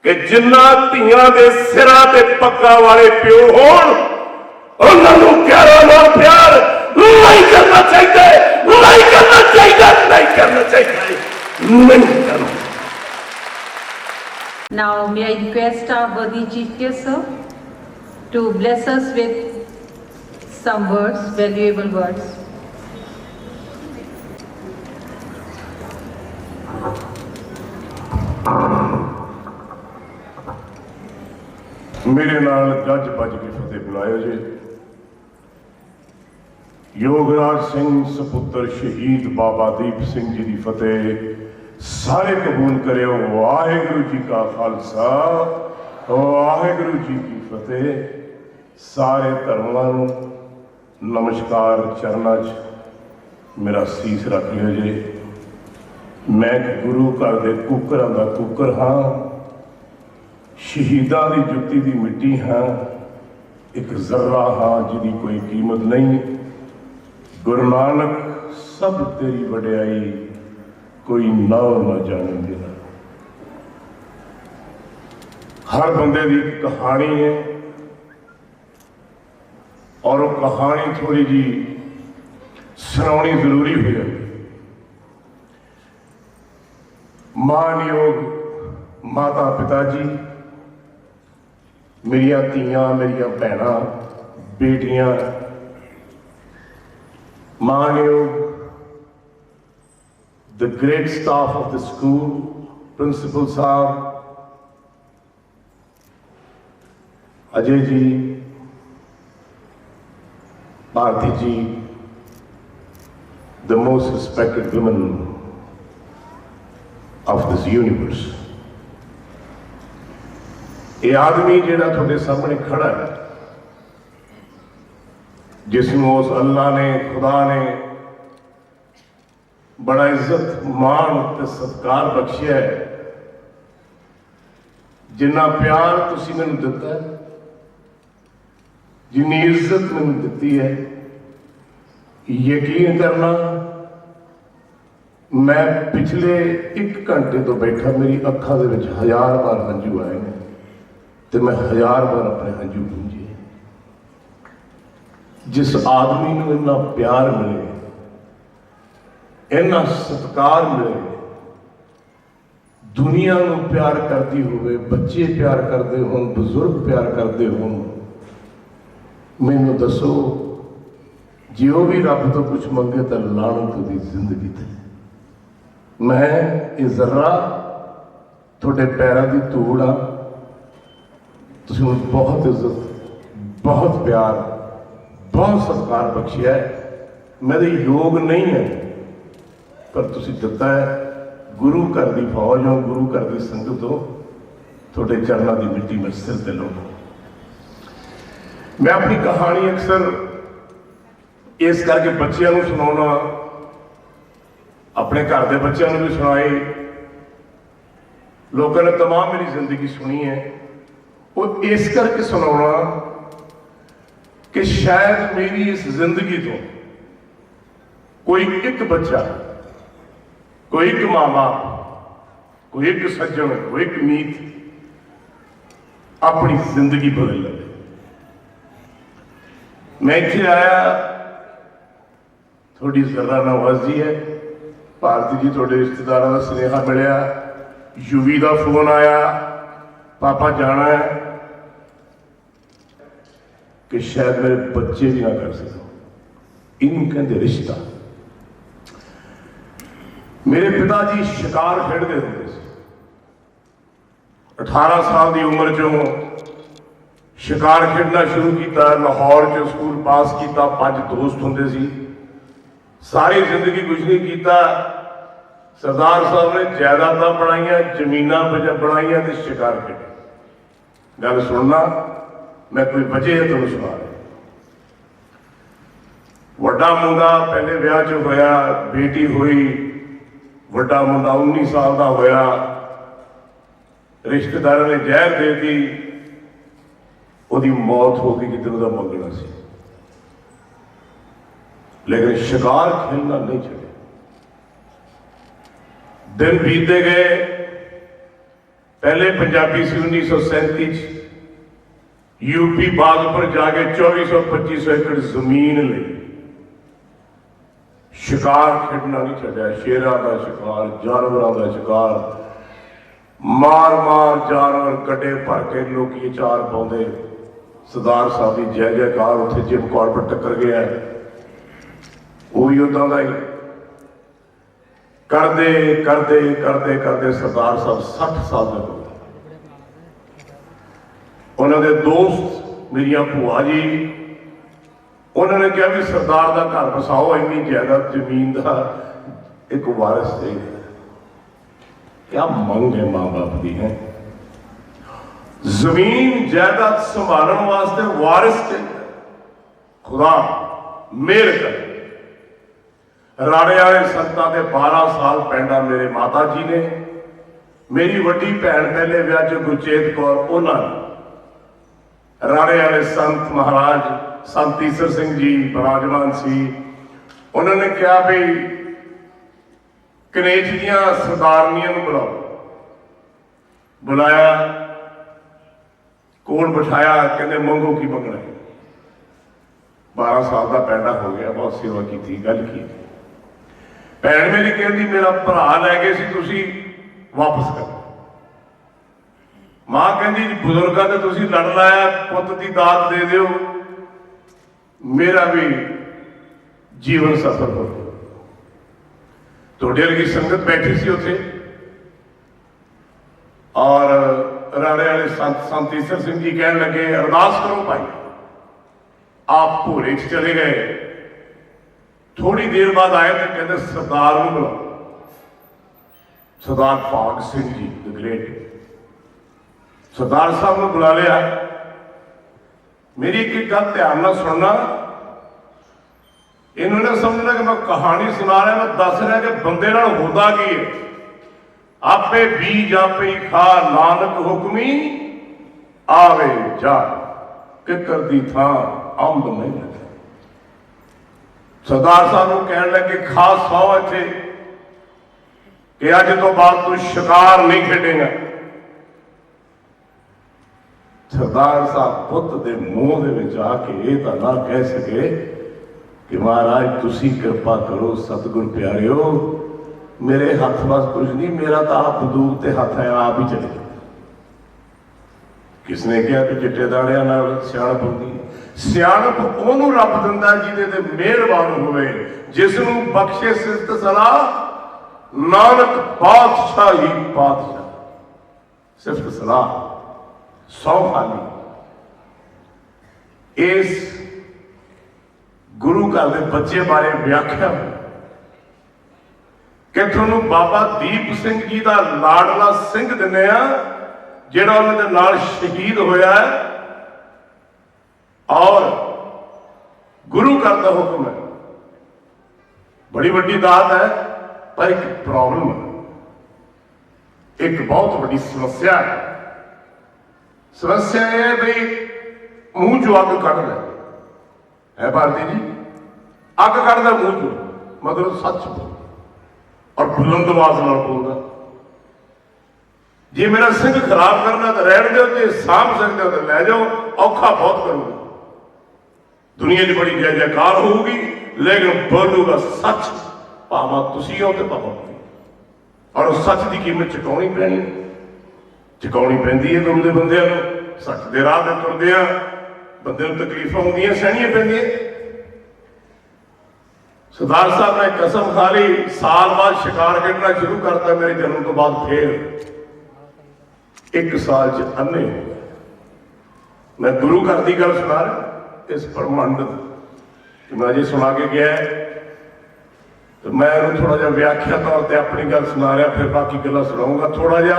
कि जिन्ना धीआं दे सिरां ते पक्का वाले प्यो होण उन्होंने 11 नाल प्यार नहीं करना चाहिए, नहीं करना चाहिए, नहीं करना चाहिए, नहीं करना। Now may I request our worthy Chief Guest sir to bless us with some words, valuable words. मेरे नाल गज बज के फतेह बुलायो जी। योगराज सिंह सपुत्र शहीद बाबा दीप सिंह जी की फतेह सारे कबूल करो। वाहिगुरु जी का खालसा, वाहिगुरु जी की फतेह। सारे धर्मां नूं नमस्कार, चरनां च मेरा सीस रख लियो जी। मैं गुरु घर दे कुकरां दा कुकर हाँ, शहीदां दी जुत्ती दी मिट्टी हाँ, एक जर्रा हाँ जिहदी कोई कीमत नहीं। गुरु नानक सब तेरी वड्याई, कोई नाम ना जाने देना। हर बंदे की एक कहानी है और वो कहानी थोड़ी जी सुनानी जरूरी हो जाती। मानयोग माता पिता जी, मेरिया धीआं, मेरिया भैणां, बेटियां, मानयोग the great staff of the school, principal साहब, अजय जी, भारती जी, the most respected women of this universe। ये आदमी जिहड़ा तुहाडे सामने खड़ा है, जिसनूं उस अल्लाह ने, खुदा ने बड़ा इज्जत मान ते सत्कार बख्शिया है। जिन्ना प्यार तुसीं मैनूं दिता है, जिन्नी इज्जत मैनूं दिती है, यकीन करना मैं पिछले 1 घंटे तो बैठा, मेरी अखां दे विच 1000 बार हंझू आए ने ते मैं 1000 बार अपने हंझू पूंजे। जिस आदमी नूं इन्ना प्यार मिले, इन्ना सत्कार मिले, दुनिया नूं प्यार करती होवे, बच्चे प्यार करते होण, बुजुर्ग प्यार करते होण, मैनूं दसो जो भी रब तो कुछ मंगे तो लानत दी जिंदगी ते। मैं ये जर्रा थोड़े पैरों की धूड़ आ, तुसीं मैनूं बहुत इज्जत, बहुत प्यार, बहुत सत्कार बख्शिया है। मेरे योग नहीं है पर तुसीं दिता है। गुरु घर की फौज हो, गुरु घर की संगत हो, थोड़े चरणों की मिट्टी मैं सिर ते लाऊं। मैं अपनी कहानी अक्सर इस करके बच्चों को सुनाना, अपने घर के बच्चों को भी सुनाई, लोगों ने तमाम मेरी जिंदगी सुनी है। वो इस करके सुनाना कि शायद मेरी इस जिंदगी तो कोई एक बच्चा, कोई एक माँ बाप, कोई एक सज्जन, कोई एक मीत अपनी जिंदगी बदल ले। मैं इत्थे आया, थोड़ी जरा नवाजी है, भारती जी थोड़े रिश्तेदारों का सुनेहा मिलिया, युवी का फोन आया, पापा जाना है, कि शायद मेरे बच्चे भी ना कर सको। इन कहते रिश्ता। मेरे पिताजी शिकार खेडते होंगे थे। 18 साल की उम्र चो शिकार खेडना शुरू किया। लाहौर चो स्कूल पास किया, 5 दोस्त होंगे सी। सारी जिंदगी कुछ नहीं किया। सरदार साहब ने जायदादां बनाईयां, जमीनां बनाईयां ते शिकार खेडे। गल सुनना, मैं कोई वजह है तुहानूं सुना रहा। वड्डा मुंडा पहले ब्याह च होया, बेटी हुई, वड्डा मुंडा 19 साल का होया, रिश्तेदारों ने जहर दे दी, उसकी मौत हो गई जितने का मंगना सी। लेकिन शिकार खेलना नहीं छोड़े। दिन बीतते गए, पहले पंजाबी से 1937 यूपी बागपुर जाके 2400-2500 एकड़ जमीन ले शिकार खेडना नहीं छड्या, शेरां का शिकार, जानवरों का शिकार, मार मार जानवर गड्ढे भर के लोग चार पाते। सरदार साहब की जय जयकार उत्थे जिम कॉर्बेट टक्कर गया, वही उदा का ही करते करते करते करते सरदार साहब 60 साल तक हो गए। उन्होंने दोस्त मेरिया भूआ जी उन्होंने कहा भी सरदार का घर बसाओ, इन्नी जायदाद जमीन का एक वारिस चाहिए। क्या मंग है मां बाप की है, जमीन जायदाद संभालने वास्ते वारिस चाहिए। खुदा मेहर कर। राणे वाले संतां दे 12 साल पैंडा मेरे माता जी ने, मेरी वड्डी भैन पहले विआह च गुरचेत कौर उन्होंने, राणे वाले संत महाराज संत ईसर सिंह जी विराजमान सी। उन्होंने कहा भी कनेज दियां सरदारनियां नूं बुलाओ, बुलाया, कोल बिठाया, कहते मंगो की मंगना है। 12 साल का पैंडा हो गया, बहुत सेवा की, गल की। भैन मेरी कहती मेरा भरा लै गए सी, तुसी वापस कर। मां कहती बुजुर्गों ने तुसी लड़ लाया, पुत की दात दे दिओ, मेरा भी जीवन सफल हो। तुहाडे वर्गी संगत बैठी सी उत्थे, और राणे वाले संत ईसर सिंह जी कहन लगे अरदास करो भाई। आप भोरे च चले गए, थोड़ी देर बाद आए तो कहते सरदार को बुलाओ, सरदार भाग सिंह जी द ग्रेट। सरदार साहब ने बुला लिया। मेरी एक गल ध्यान ना सुनना, इन्होंने समझना कि मैं कहानी सुना रहा, मैं दस रहा कि बंदे नाल होता की है। आपे बीज आपे ही खा, नानक हुक्मी आवे जा, किकर दी थां अंब नहीं लगे। सरदार साहब को कह लगे खास सौ इत्थे कि अज तो बाद तू शिकार नहीं खेडेगा। सरदार साहब पुत के मुंह दे आके ये तो ना कह सके कि महाराज तुसी कृपा करो सतगुर प्यारिओ, मेरे हाथ बस कुछ नहीं, मेरा तो आप बंदूक ते हाथ है, आप ही चले जाओ। किसने कहा कि चिट्टे दाड़ियां नाल सियाणप होंदी? सियाणप ओनू रब दिंदा जिहदे ते मेहरबान होवे, जिसनू बख्शे सिफत सलाह, नानक पातशाह ही पातशाह। सिफत सलाह सौ खाली। इस गुरु घर के बच्चे बारे व्याख्या कि तुहानू बाबा दीप सिंह जी का लाडला सिंह दिने आ, जिहड़ा उन्हां दे नाल शहीद होया है, और गुरु घर का हुक्म है। बड़ी वड्डी दात है, पर एक प्रॉब्लम है, एक बहुत बड़ी समस्या है। समस्या यह है भाई मुंह चो अग कढ़ है भारती जी, अग कढ़दा मुंह चो, मतलब सच बोल और बुलंद आवाज नाल बोलदा। जे मेरा सिंह खराब करना तो रहने दो, जे साम सकते हो तो लै जाओ, औखा बहुत करूंगा। दुनिया की बड़ी जय जयकार होगी, लेकिन बोलूगा सच, भावा तुसी हो तो भावा, और उस सच की कीमत चुकानी पैनी, चुकानी पैंदी है। गुरु के बंदियां नूं सच के राह ते तुरदे आ, बंदे नूं तकलीफां होंदियां, सहनियां पैंदियां। सरदार साहब ने कसम खा ली, साल बाद शिकार खेडना शुरू करता, मेरे जन्म तो बाद फिर 1 साल च अन्ने हो गए। मैं गुरु घर की गल सुना रहा, इस ब्रह्मंड मैं अजे सुना के गया है, तो मैं थोड़ा जा व्याख्या तौर पर अपनी गल सुना रहा, फिर बाकी गल्लां सुनाऊंगा। थोड़ा जा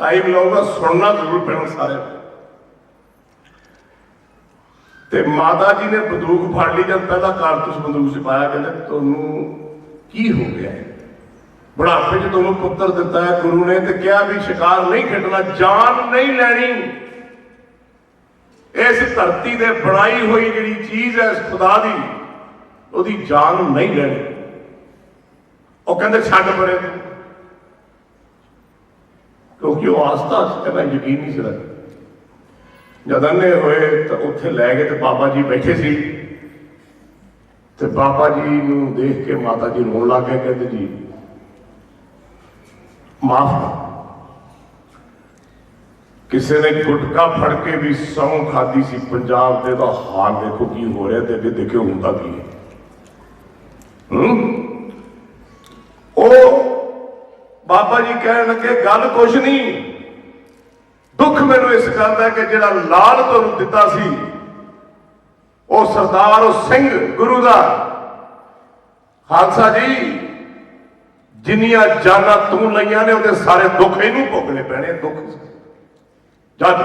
टाइम लाऊंगा, सुनना जरूर पैना सारे। ते माता जी ने बंदूक फड़ ली, जब पहला कारतूस बंदूक च पाया, कहते तुहानू की हो गया है? बुढ़ापे च तुहानू पुत्र दिता है गुरु ने, तो क्या भी शिकार नहीं खेडना, जान नहीं लैनी। इस धरती से बनाई हुई जी चीज है, इस खुदा की, उसकी जान नहीं लेनी। वो कहते छड्ड परे, क्योंकि वो आस्था कहना यकीन नहीं सी रखता। जब अन्ने होए तो उत्थे लै गए तो बाबा जी बैठे सी ते बाबा जी नूं देख के माता जी रोन लग गए, कहते जी माफ कर। किसी ने गुटका फड़ के भी सौ खाधी सी पंजाब दे दा हाल देखो की हो रहा ते अगे देखो हुंदा की है। बाबा जी कह लगे गल कुछ नहीं, दुख मैनू इस गल का कि जिहड़ा लाल तुहानूं दिता सी वो सरदार वो सिंह गुरु दा खालसा जी जिन्नियां जाना तू लईयां ने उहदे सारे दुख इहनूं भोगने पैणे। दुख जद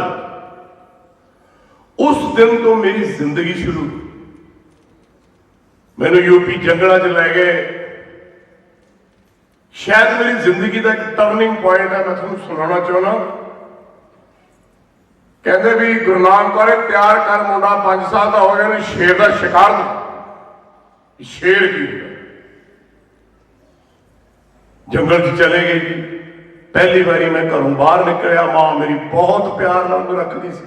उस दिन तो मेरी जिंदगी शुरू, मैनू यूपी जंगलों च लै गए। शायद मेरी जिंदगी का एक टर्निंग पॉइंट है, मैं तुहानूं सुनाना चाहना। कहते भी गुरु नानक कौर तैयार कर मुंडा 5 साल का हो गया, शेर का शिकार। शेर की जंगल च चले गए जी। पहली बारी मैं घरों बाहर निकलिया, मां मेरी बहुत प्यार नाल रखती सी।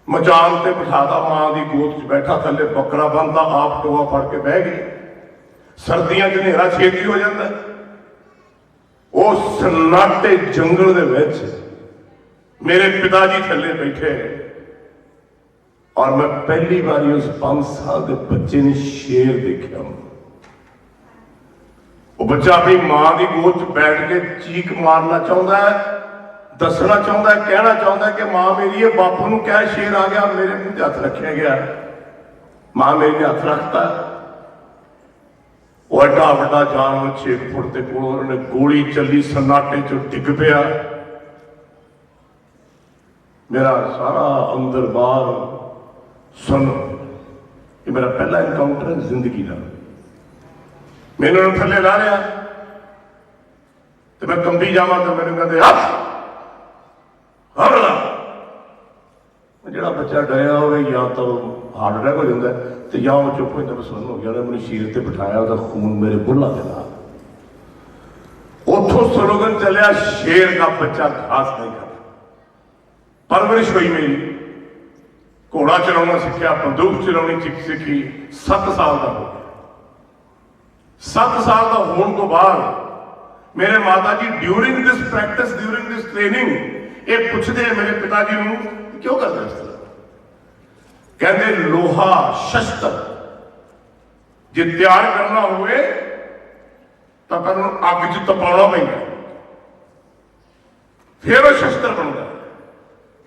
मचान से बिठाता, मां की गोद च बैठा, थले बकरा बनता, आप टोआ फड़ के बह गई। सर्दियों च नेरा छेती हो जाता। उस सन्नाटे जंगल दे विच मेरे पिताजी थले बैठे और मैं पहली बारी उस 5 साल के बच्चे ने शेर देखा। वो बच्चा अपनी मां की गोद च बैठ के चीख मारना चाहता है, दसना चाहता है, कहना चाहता है कि मां मेरी है, बापू नूं क्या शेर आ गया, मेरे मुंह ते हथ रखा गया। मां मेरी ने हथ रखता, वो एडा वड्डा जानवर 6 फुट के कोल, उन्होंने गोली चली, सन्नाटे चो डिग पिया। मेरा सारा अंदर बाहर सुन, ये मेरा पहला इनकाउंटर है जिंदगी का। मैंने उन्होंने थले ला लिया तो मैं कंबी जावा तो मैंने कहते हमला। जो बच्चा डरिया हो या तो हार्ट अटैक हो जाता है तो या वो चुप हो जाता, मैं सुन हो गया। मैंने शीर से बिठाया, उसका खून मेरे बुल्ला के नाल। उथों स्लोगन चलिया, शेर का बच्चा घास नहीं खाता। परवरिश हुई मेरी, घोड़ा चलाना सीखा, बंदूक चलानी सीखी। 7 साल का हो गया। 7 साल का होने तो बाद मेरे माता जी during this practice, during this training, ये पूछते हैं मेरे पिताजी नूं क्यों करते इस तरह। कहते लोहा शस्त्र जे तैयार करना होवे तो तैनूं अग च तपाउणा पैंदा, फिर वो शस्त्र बनता।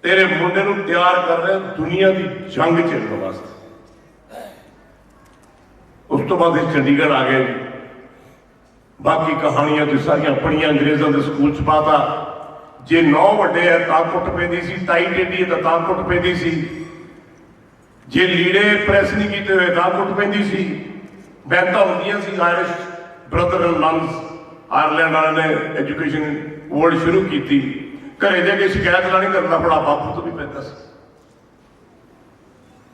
तेरे मुंडे नूं तैयार कर रहे दुनिया की जंग झेलने वास्ते। उस तो बाद चंडीगढ़ आ गए जी। बाकी कहानियां तो सारिया पढ़िया, अंग्रेजों के स्कूल च पाता। जे 9 वड्डे है तां कुट पैंदी सी, ताई टेढ़ी है तां कुट पैंदी सी, जे लीड़े प्रैस नहीं किए हुए तां कुट पैंदी सी। बैंतां होंदियां सी, Irish brother and nuns, Ireland वाले ने एजुकेशन वर्ल्ड शुरू की। घरे जाके शिकायत लानी, करना पड़ा बापू तो भी पैदा सी।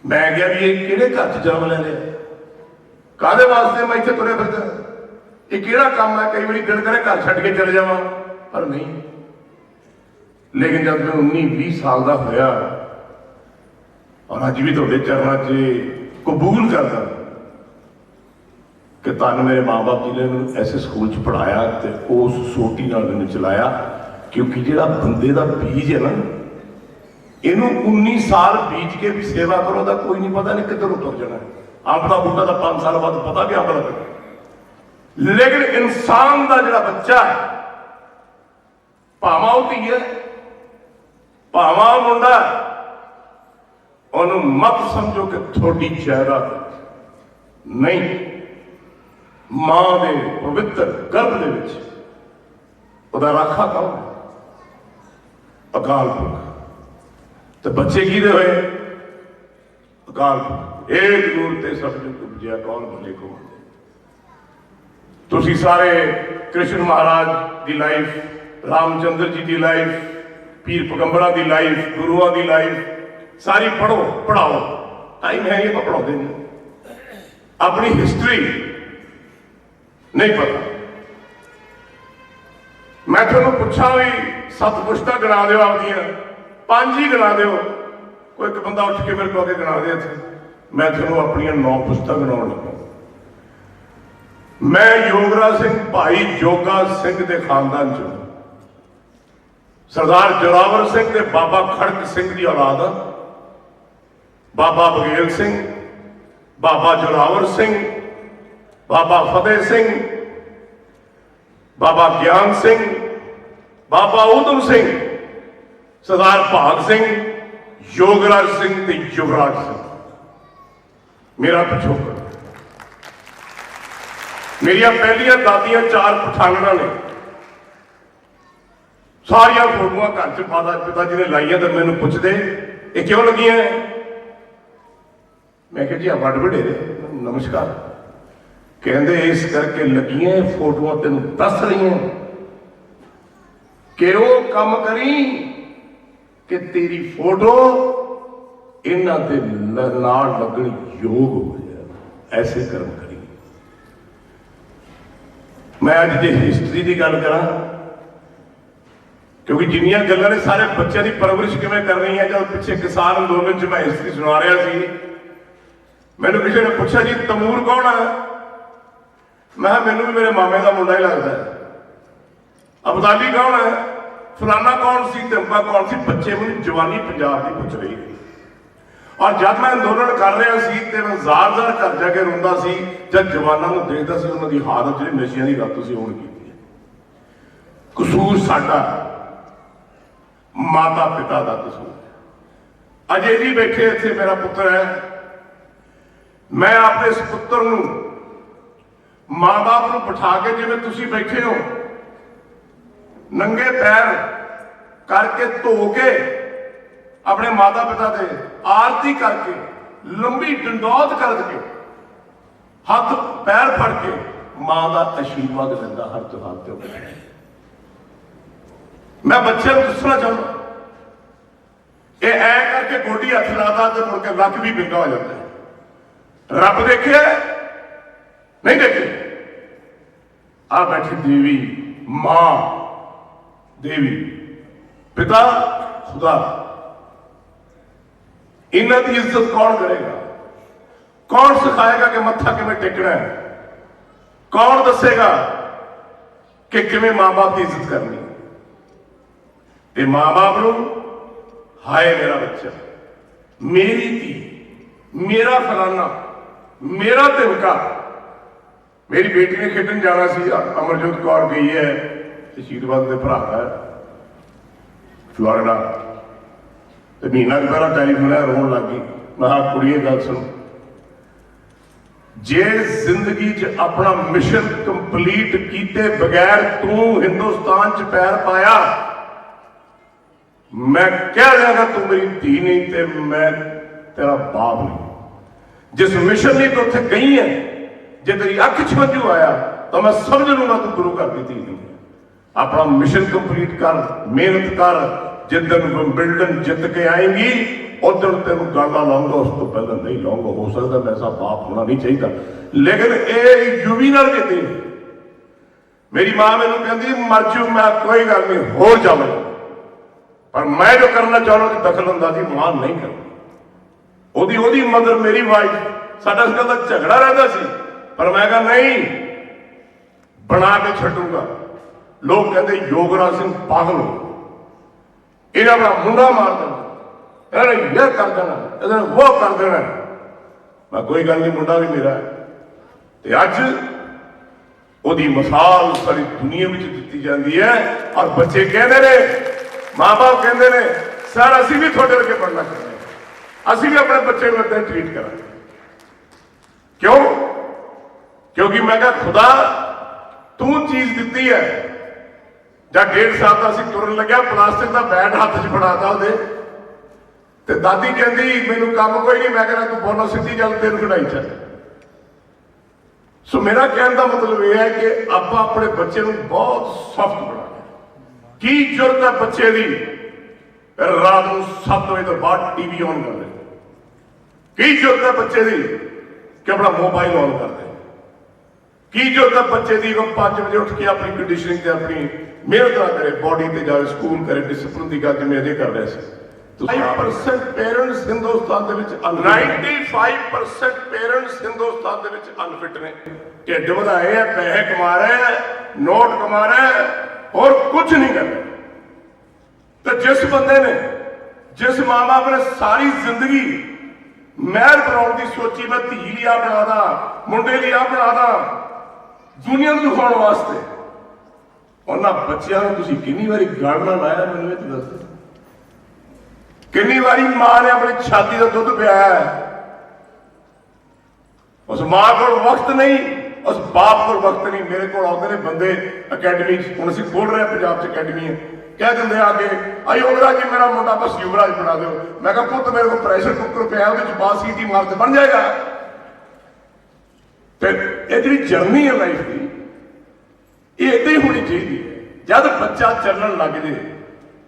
मैं गया भी ये किहड़े घर च जन्म ले लिया, काहदे वास्ते मैं इत्थे तुरे फिरदा, ये किहड़ा काम है। कई बार दिल करे घर छड्ड के चले जावां, पर नहीं। लेकिन जब मैं 19-20 साल का होया और अज भी तुहाडे चरणों च कबूल करदा कि धन मेरे माँ बाप जी ने मैनूं ऐसे स्कूल च पढ़ाया तो उस सोटी नाल मैनूं चलाया। क्योंकि जिहड़ा बंदे का बीज है ना, इनू 19 साल बीज के भी सेवा करो तो कोई नहीं पता नहीं किधरों तुर जाना। अंब का बूटा तो 5 साल बाद पता भी अंब लगना, लेकिन इंसान का जिहड़ा बच्चा है, भावां वो धी है, भावां मुंडा, उन्होंने मत समझो कि थोड़ी जायदाद नहीं। मां के पवित्र गर्भ दे विच उहदा राखा कौन है? अकाल पुरख। तो बच्चे किहदे होए? अकाल पुरख। एक नूर ते सब जो उपजिया कौन भले को। तुसी सारे कृष्ण महाराज की लाइफ, रामचंद्र जी की लाइफ, पीर पैगंबरां की लाइफ, गुरुआं की लाइफ सारी पढ़ो, पढ़ाओ। टाइम है ये पढ़ाते नहीं। अपनी हिस्ट्री नहीं पता। मैं तुहानूं पुछां भी 7 ਪੁਸ਼ਤਾਂ ਗਿਣਾ ਦਿਓ ਆਪਦੀਆਂ, 5 ਹੀ ਗਿਣਾ ਦਿਓ। ਕੋਈ ਇੱਕ ਬੰਦਾ ਉੱਠ ਕੇ ਮੇਰੇ ਕੋਲ ਆ ਕੇ ਗਿਣਾ ਦੇ ਇੱਥੇ, ਮੈਂ ਤੁਹਾਨੂੰ ਆਪਣੀਆਂ 9 ਪੁਸ਼ਤਾਂ ਗਿਣਾਉਣ ਲੱਗਾ। ਮੈਂ ਯੋਗਰਾਜ ਸਿੰਘ ਭਾਈ ਜੋਗਾ ਸਿੰਘ ਦੇ ਖਾਨਦਾਨ ਚੋਂ ਸਰਦਾਰ ਜੋਰਾਵਰ ਸਿੰਘ ਤੇ ਬਾਬਾ ਖੜਕ ਸਿੰਘ ਦੀ ਔਲਾਦ ਆ। ਬਾਬਾ ਬਗੇਲ ਸਿੰਘ, ਬਾਬਾ ਜੋਰਾਵਰ ਸਿੰਘ, ਬਾਬਾ ਫਤਿਹ ਸਿੰਘ, ਬਾਬਾ ਗਿਆਨ ਸਿੰਘ, ਬਾਬਾ ਊਧਮ ਸਿੰਘ, ਸਰਦਾਰ ਭਾਗ ਸਿੰਘ, ਯੋਗਰਾਜ ਸਿੰਘ ਤੇ ਯੁਵਰਾਜ ਸਿੰਘ ਮੇਰਾ ਪਿਛੋਕੜ। ਮੇਰੀਆਂ ਪਹਿਲੀਆਂ ਦਾਦੀਆਂ 4 ਪਠਾਨਣਾ ਨੇ। ਸਾਰੀਆਂ ਫੋਟੋਆਂ ਘਰ ਚ ਪਿਤਾ ਜੀ ਨੇ ਲਾਈਆਂ ਤੇ ਮੈਨੂੰ ਪੁੱਛਦੇ ਇਹ ਕਿਉਂ ਲੱਗੀਆਂ? ਮੈਂ ਕਿਹਾ ਜੀ ਆ ਵੱਡ ਵਡੇਰੇ ਨਮਸਕਾਰ। ਕਹਿੰਦੇ ਇਸ ਕਰਕੇ ਲੱਗੀਆਂ ਫੋਟੋਆਂ ਤੈਨੂੰ ਦੱਸ ਰਹੀਆਂ ਕਿ ਉਹ ਕੰਮ ਕਰੀ ਕਿ ਤੇਰੀ ਫੋਟੋ ਇਹਨਾਂ ਦੇ ਨਾਲ ਲੱਗਣ ਯੋਗ ਹੋ ਜਾਏ, ਐਸੇ ਕਰਮ ਕਰੀ। ਮੈਂ ਅੱਜ ਜੇ ਹਿਸਟਰੀ ਦੀ ਗੱਲ ਕਰਾਂ, ਕਿਉਂਕਿ ਜਿੰਨੀਆਂ ਗੱਲਾਂ ਨੇ ਸਾਰੇ ਬੱਚਿਆਂ ਦੀ ਪਰਵਰਿਸ਼ ਕਿਵੇਂ ਕਰਨੀ ਹੈ। ਜਦ ਪਿੱਛੇ ਕਿਸਾਨ ਅੰਦੋਲਨ 'ਚ ਮੈਂ ਹਿਸਟਰੀ ਸੁਣਾ ਰਿਹਾ ਸੀ, ਮੈਨੂੰ ਕਿਸੇ ਨੇ ਪੁੱਛਿਆ ਜੀ ਤਮੂਰ ਕੌਣ ਹੈ? ਮੈਂ ਕਿਹਾ ਮੈਨੂੰ ਵੀ ਮੇਰੇ ਮਾਮੇ ਦਾ ਮੁੰਡਾ ਹੀ ਲੱਗਦਾ ਹੈ। ਅਬਦਾਲੀ ਕੌਣ ਹੈ? ਫਲਾਨਾ ਕੌਣ ਸੀ? ਧੰਬਾ ਕੌਣ ਸੀ? ਬੱਚੇ ਮੈਨੂੰ ਜਵਾਨੀ ਪੰਜਾਬ ਦੀ ਪੁੱਛ ਰਹੀ। ਔਰ ਜਦ ਮੈਂ ਅੰਦੋਲਨ ਕਰ ਰਿਹਾ ਸੀ ਤੇ ਮੈਂ ਜ਼ਾਰ-ਜ਼ਾਰ ਘਰ ਜਾ ਕੇ ਰੋਂਦਾ ਸੀ ਜਦ ਜਵਾਨਾਂ ਨੂੰ ਦੇਖਦਾ ਸੀ ਉਹਨਾਂ ਦੀ ਹਾਲਤ ਜਿਹੜੀ ਨਸ਼ਿਆਂ ਦੀ ਗੱਲ ਤੁਸੀਂ ਹੁਣ ਕੀਤੀ ਹੈ। ਕਸੂਰ ਸਾਡਾ, ਮਾਤਾ ਪਿਤਾ ਦਾ ਕਸੂਰ। ਅਜੇ ਵੀ ਬੈਠੇ ਇੱਥੇ ਮੇਰਾ ਪੁੱਤਰ ਹੈ। ਮੈਂ ਆਪਣੇ ਇਸ ਪੁੱਤਰ ਨੂੰ ਮਾਂ-ਬਾਪ ਨੂੰ ਬਿਠਾ ਕੇ ਜਿਵੇਂ ਤੁਸੀਂ ਬੈਠੇ ਹੋ ਨੰਗੇ ਪੈਰ ਕਰਕੇ ਧੋ ਕੇ ਆਪਣੇ ਮਾਤਾ ਪਿਤਾ ਦੇ ਆਰਤੀ ਕਰਕੇ ਲੰਬੀ ਡੰਡੌਤ ਕਰਕੇ ਹੱਥ ਪੈਰ ਫੜ ਕੇ ਮਾਂ ਦਾ ਆਸ਼ੀਰਵਾਦ ਲੈਂਦਾ ਹਰ ਤਿਉਹਾਰ ਤੇ। ਮੈਂ ਬੱਚਿਆਂ ਨੂੰ ਦੱਸਣਾ ਚਾਹੁੰਦਾ ਇਹ ਐ ਕਰਕੇ ਗੋਡੀ ਹੱਥ ਲਾਦਾ ਤੇ ਮੁੜ ਕੇ ਲੱਕ ਵੀ ਵਿੰਗਾ ਹੋ ਜਾਂਦਾ ਹੈ। ਰੱਬ ਦੇਖਿਆ ਨਹੀਂ ਦੇਖਿਆ? ਆ ਬੈਠੀ ਦੇਵੀ ਮਾਂ, ਦੇਵੀ ਪਿਤਾ ਖੁਦਾ, ਇਹਨਾਂ ਦੀ ਇੱਜ਼ਤ ਕੌਣ ਕਰੇਗਾ? ਕੌਣ ਸਿਖਾਏਗਾ ਕਿ ਮੱਥਾ ਕਿਵੇਂ ਟੇਕਣਾ ਹੈ? ਕੌਣ ਦੱਸੇਗਾ ਕਿ ਕਿਵੇਂ ਮਾਂ-ਬਾਪ ਦੀ ਇੱਜ਼ਤ ਕਰਨੀ ਹੈ? ਤੇ ਮਾਂ-ਬਾਪ ਨੂੰ ਹਾਏ ਮੇਰਾ ਬੱਚਾ, ਮੇਰੀ ਧੀ, ਮੇਰਾ ਫਲਾਨਾ, ਮੇਰਾ ਤਿਲਕਾ। ਮੇਰੀ ਬੇਟੀ ਨੇ ਖੇਡਣ ਜਾਣਾ ਸੀ, ਅਮਰਜੋਤ ਕੌਰ ਗਈ ਹੈ ਆਸ਼ੀਰਵਾਦ ਦੇ ਭਰਾ ਹੈ ਫਲੋਰੀਡਾ, ਤੇ ਮਹੀਨਾ ਕੁ ਪਹਿਲਾਂ ਟੈਲੀਫੋਨ ਆਇਆ, ਰੋਣ ਲੱਗ ਗਈ। ਮੈਂ ਕਿਹਾ ਕੁੜੀਏ ਗੱਲ ਸੁਣ, ਜੇ ਜ਼ਿੰਦਗੀ 'ਚ ਆਪਣਾ ਮਿਸ਼ਨ ਕੰਪਲੀਟ ਕੀਤੇ ਬਗੈਰ ਤੂੰ ਹਿੰਦੁਸਤਾਨ 'ਚ ਪੈਰ ਪਾਇਆ, ਮੈਂ ਕਹਿ ਦਿਆਂਗਾ ਤੂੰ ਮੇਰੀ ਧੀ ਨਹੀਂ ਤੇ ਮੈਂ ਤੇਰਾ ਬਾਪ ਨਹੀਂ। ਜਿਸ ਮਿਸ਼ਨ ਲਈ ਤੂੰ ਉੱਥੇ ਗਈ ਹੈ, ਜੇ ਤੇਰੀ ਅੱਖ 'ਚ ਹੰਝੂ ਆਇਆ ਤਾਂ ਮੈਂ ਸਮਝ ਲੂੰਗਾ ਤੂੰ ਗੁਰੂ ਘਰ ਦੀ ਧੀ ਨਹੀਂ। ਆਪਣਾ ਮਿਸ਼ਨ ਕੰਪਲੀਟ ਕਰ, ਮਿਹਨਤ ਕਰ। ਜਿੱਦਣ ਵਿੰਬਲਡਨ ਜਿੱਤ ਕੇ ਆਏਗੀ ਉਦੋਂ ਤੈਨੂੰ ਗਾਲਾਂ ਲਾਉਂਗਾ, ਉਸ ਤੋਂ ਪਹਿਲਾਂ ਨਹੀਂ ਲਾਉਂਗਾ। ਹੋ ਸਕਦਾ ਵੈਸਾ ਬਾਪ ਹੋਣਾ ਨਹੀਂ ਚਾਹੀਦਾ, ਲੇਕਿਨ ਇਹ ਯੂਵੀ ਨਾਲ ਕੀਤੀ। ਮੇਰੀ ਮਾਂ ਮੈਨੂੰ ਕਹਿੰਦੀ ਮਰ ਜੂ, ਮੈਂ ਕੋਈ ਗੱਲ ਨਹੀਂ ਹੋਰ ਜਾਵਾਂ, ਪਰ ਮੈਂ ਜੋ ਕਰਨਾ ਚਾਹੁੰਦਾ ਉਹਦੀ ਦਖਲ ਅੰਦਾਜ਼ੀ ਮਾਂ ਨਹੀਂ ਕਰਦੀ। ਉਹਦੀ ਮਦਰ ਮੇਰੀ ਵਾਈਫ, ਸਾਡਾ ਇਸ ਗੱਲ ਦਾ ਝਗੜਾ ਰਹਿੰਦਾ ਸੀ, ਪਰ ਮੈਂ ਕਿਹਾ ਨਹੀਂ, ਬਣਾ ਕੇ ਛੱਡੂਗਾ। ਲੋਕ ਕਹਿੰਦੇ ਯੋਗਰਾਜ ਸਿੰਘ ਪਾਗਲ ਹੋ, ਇਹਨਾਂ ਦਾ ਮੁੰਡਾ ਮਾਰ ਦੇਣਾ, ਇਹਨੇ ਇਹ ਕਰ ਦੇਣਾ, ਇਹਨੇ ਉਹ ਕਰ ਦੇਣਾ। ਮੈਂ ਕੋਈ ਗੱਲ ਨਹੀਂ, ਮੁੰਡਾ ਵੀ ਮੇਰਾ ਹੈ। ਤੇ ਅੱਜ ਉਹਦੀ ਮਿਸਾਲ ਸਾਰੀ ਦੁਨੀਆ ਵਿੱਚ ਦਿੱਤੀ ਜਾਂਦੀ ਹੈ। ਔਰ ਬੱਚੇ ਕਹਿੰਦੇ ਨੇ, ਮਾਂ-ਬਾਪ ਕਹਿੰਦੇ ਨੇ ਸਰ ਅਸੀਂ ਵੀ ਤੁਹਾਡੇ ਵਰਗੇ ਬਣਨਾ ਚਾਹੁੰਦੇ ਹਾਂ, ਅਸੀਂ ਵੀ ਆਪਣੇ ਬੱਚੇ ਨੂੰ ਏਦਾਂ ਟ੍ਰੀਟ ਕਰਾਂਗੇ। ਕਿਉਂ? ਕਿਉਂਕਿ ਮੈਂ ਕਿਹਾ ਖੁਦਾ ਤੂੰ ਚੀਜ਼ ਦਿੱਤੀ ਹੈ। ਜਾਂ 1.5 ਸਾਲ ਦਾ ਅਸੀਂ ਤੁਰਨ ਲੱਗਿਆ, ਪਲਾਸਟਿਕ ਦਾ ਬੈਟ ਹੱਥ 'ਚ ਫੜਾਤਾ ਉਹਦੇ, ਤੇ ਦਾਦੀ ਕਹਿੰਦੀ ਮੈਨੂੰ ਕੰਮ ਕੋਈ ਨਹੀਂ। ਮੈਂ ਕਹਿੰਦਾ ਤੂੰ ਬੋਲੋ ਸਿੱਧੀ ਗੱਲ, ਤੈਨੂੰ ਕਢਾਈ ਚੱਲ। ਸੋ ਮੇਰਾ ਕਹਿਣ ਦਾ ਮਤਲਬ ਇਹ ਹੈ ਕਿ ਆਪਾਂ ਆਪਣੇ ਬੱਚੇ ਨੂੰ ਬਹੁਤ ਸਖਤ ਬਣਾਉਣਾ। ਕੀ ਜ਼ਰੂਰਤ ਹੈ ਬੱਚੇ ਦੀ ਰਾਤ ਨੂੰ 7 ਵਜੇ ਤੋਂ ਬਾਅਦ ਟੀਵੀ ਔਨ ਕਰ ਦੇ? ਕੀ ਜ਼ਰੂਰਤ ਹੈ ਬੱਚੇ ਦੀ ਕਿ ਆਪਣਾ ਮੋਬਾਈਲ ਔਨ ਕਰ ਦੇ? की जरूरत है बच्चे की 5 बजे उठ के अपनी कंडीशनिंग से अपनी मेहनत ना करे, बॉडी से जाए, स्कूल करे, डिसिपलिन की गल जिम्मे अजे कर रहे थे। 5% पेरेंट्स हिंदुस्तान के 95% पेरेंट्स हिंदुस्तान के अनफिट ने, ढिड वधाए हैं, पैसे कमा रहे हैं, नोट कमा रहे हैं और कुछ नहीं कर रहे। तो जिस बंदे ने, जिस माँ बाप ने सारी जिंदगी महल बनाने की सोची, मैं धी लिया बना दा, मुंडे लिया बना दा, दुनिया को दिखाने वास्ते, उन्होंने बच्चों को कितनी बारी गल ना लाया, मैंने दस कितनी बारी मां ने अपनी छाती का दुध पियाया है। उस मां को वक्त नहीं, उस बाप को वक्त नहीं। मेरे को आते हैं बंदे अकैडमी, हम असं खोल रहे हैं पंजाब च अकैडमी है, कह देंगे आगे आई युवराज जी मेरा मुंडा बस युवराज बना दो। मैं कहा पुत मेरे को प्रेशर कुकर पिया, वो बासी की इमारत बन जाएगा। फिर ये जी जर्नी है लाइफ की, ये इदा ही होनी चाहिए। जब बच्चा चलने लग जाए,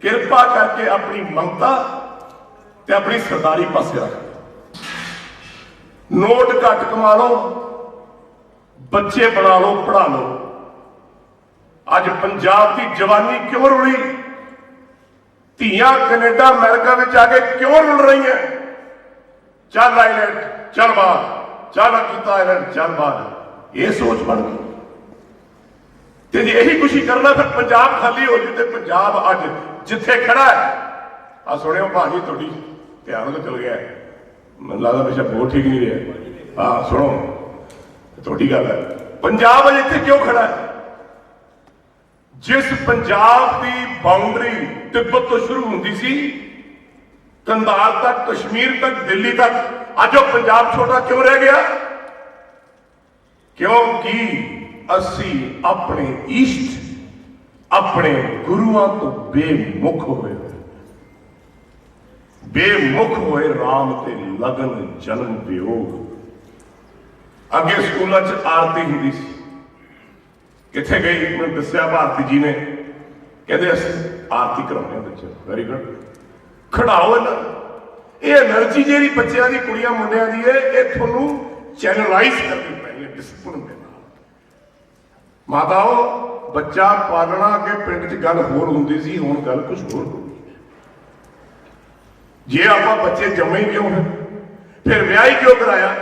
कृपा करके अपनी ममता ते अपनी सरदारी पासे रख। नोट घट कमा लो, बच्चे बना लो, पढ़ा लो। अज पंजाब की जवानी क्यों रुली? धियां कनेडा अमेरिका में जाके क्यों रुल रही हैं? चल आइलैंड चल बाहर, चल अकीता आइलैंड चल बाहर, ये सोच बन गई। तो यही कुछ ही करना, फिर पंजाब खाली हो जाए। पंजाब अज जिथे खड़ा है, आ सुनियो भाजी थोड़ी ध्यान तो चल गया है, मैं लगता पिछा बहुत ठीक नहीं रहा। हाँ सुनो, थोड़ी गल है, पंजाब अज इतने क्यों खड़ा है? जिस पंजाब की बाउंड्री तिब्बत तो शुरू होती सी, कंधार तक, कश्मीर तक, दिल्ली तक, अज वो पंजाब छोटा क्यों रह गया? क्योंकि असी अपने इष्ट, अपने गुरुओं तो बेमुख हुए, बेमुख हुए राम ते लगन जन्म वियोग। अगे स्कूलों च आरती होंगी सी, किथे गई मैं दसिया भारती जी ने, कहते अस आरती कराने बच्चे, वेरी गुड, खड़ाओ ना। ये एनर्जी जी बच्चों की, कुड़ियां मुंडिया की है, ये थोनू चैनलाइज करनी पैनी है डिसिपलिन के नाल। माताओ बच्चा पालना अगे पिंड च गल होर हुंदी सी, हुण गल कुछ होर होगी। जे आप बच्चे जम्मे ही क्यों है, फिर ब्याह ही क्यों कराया?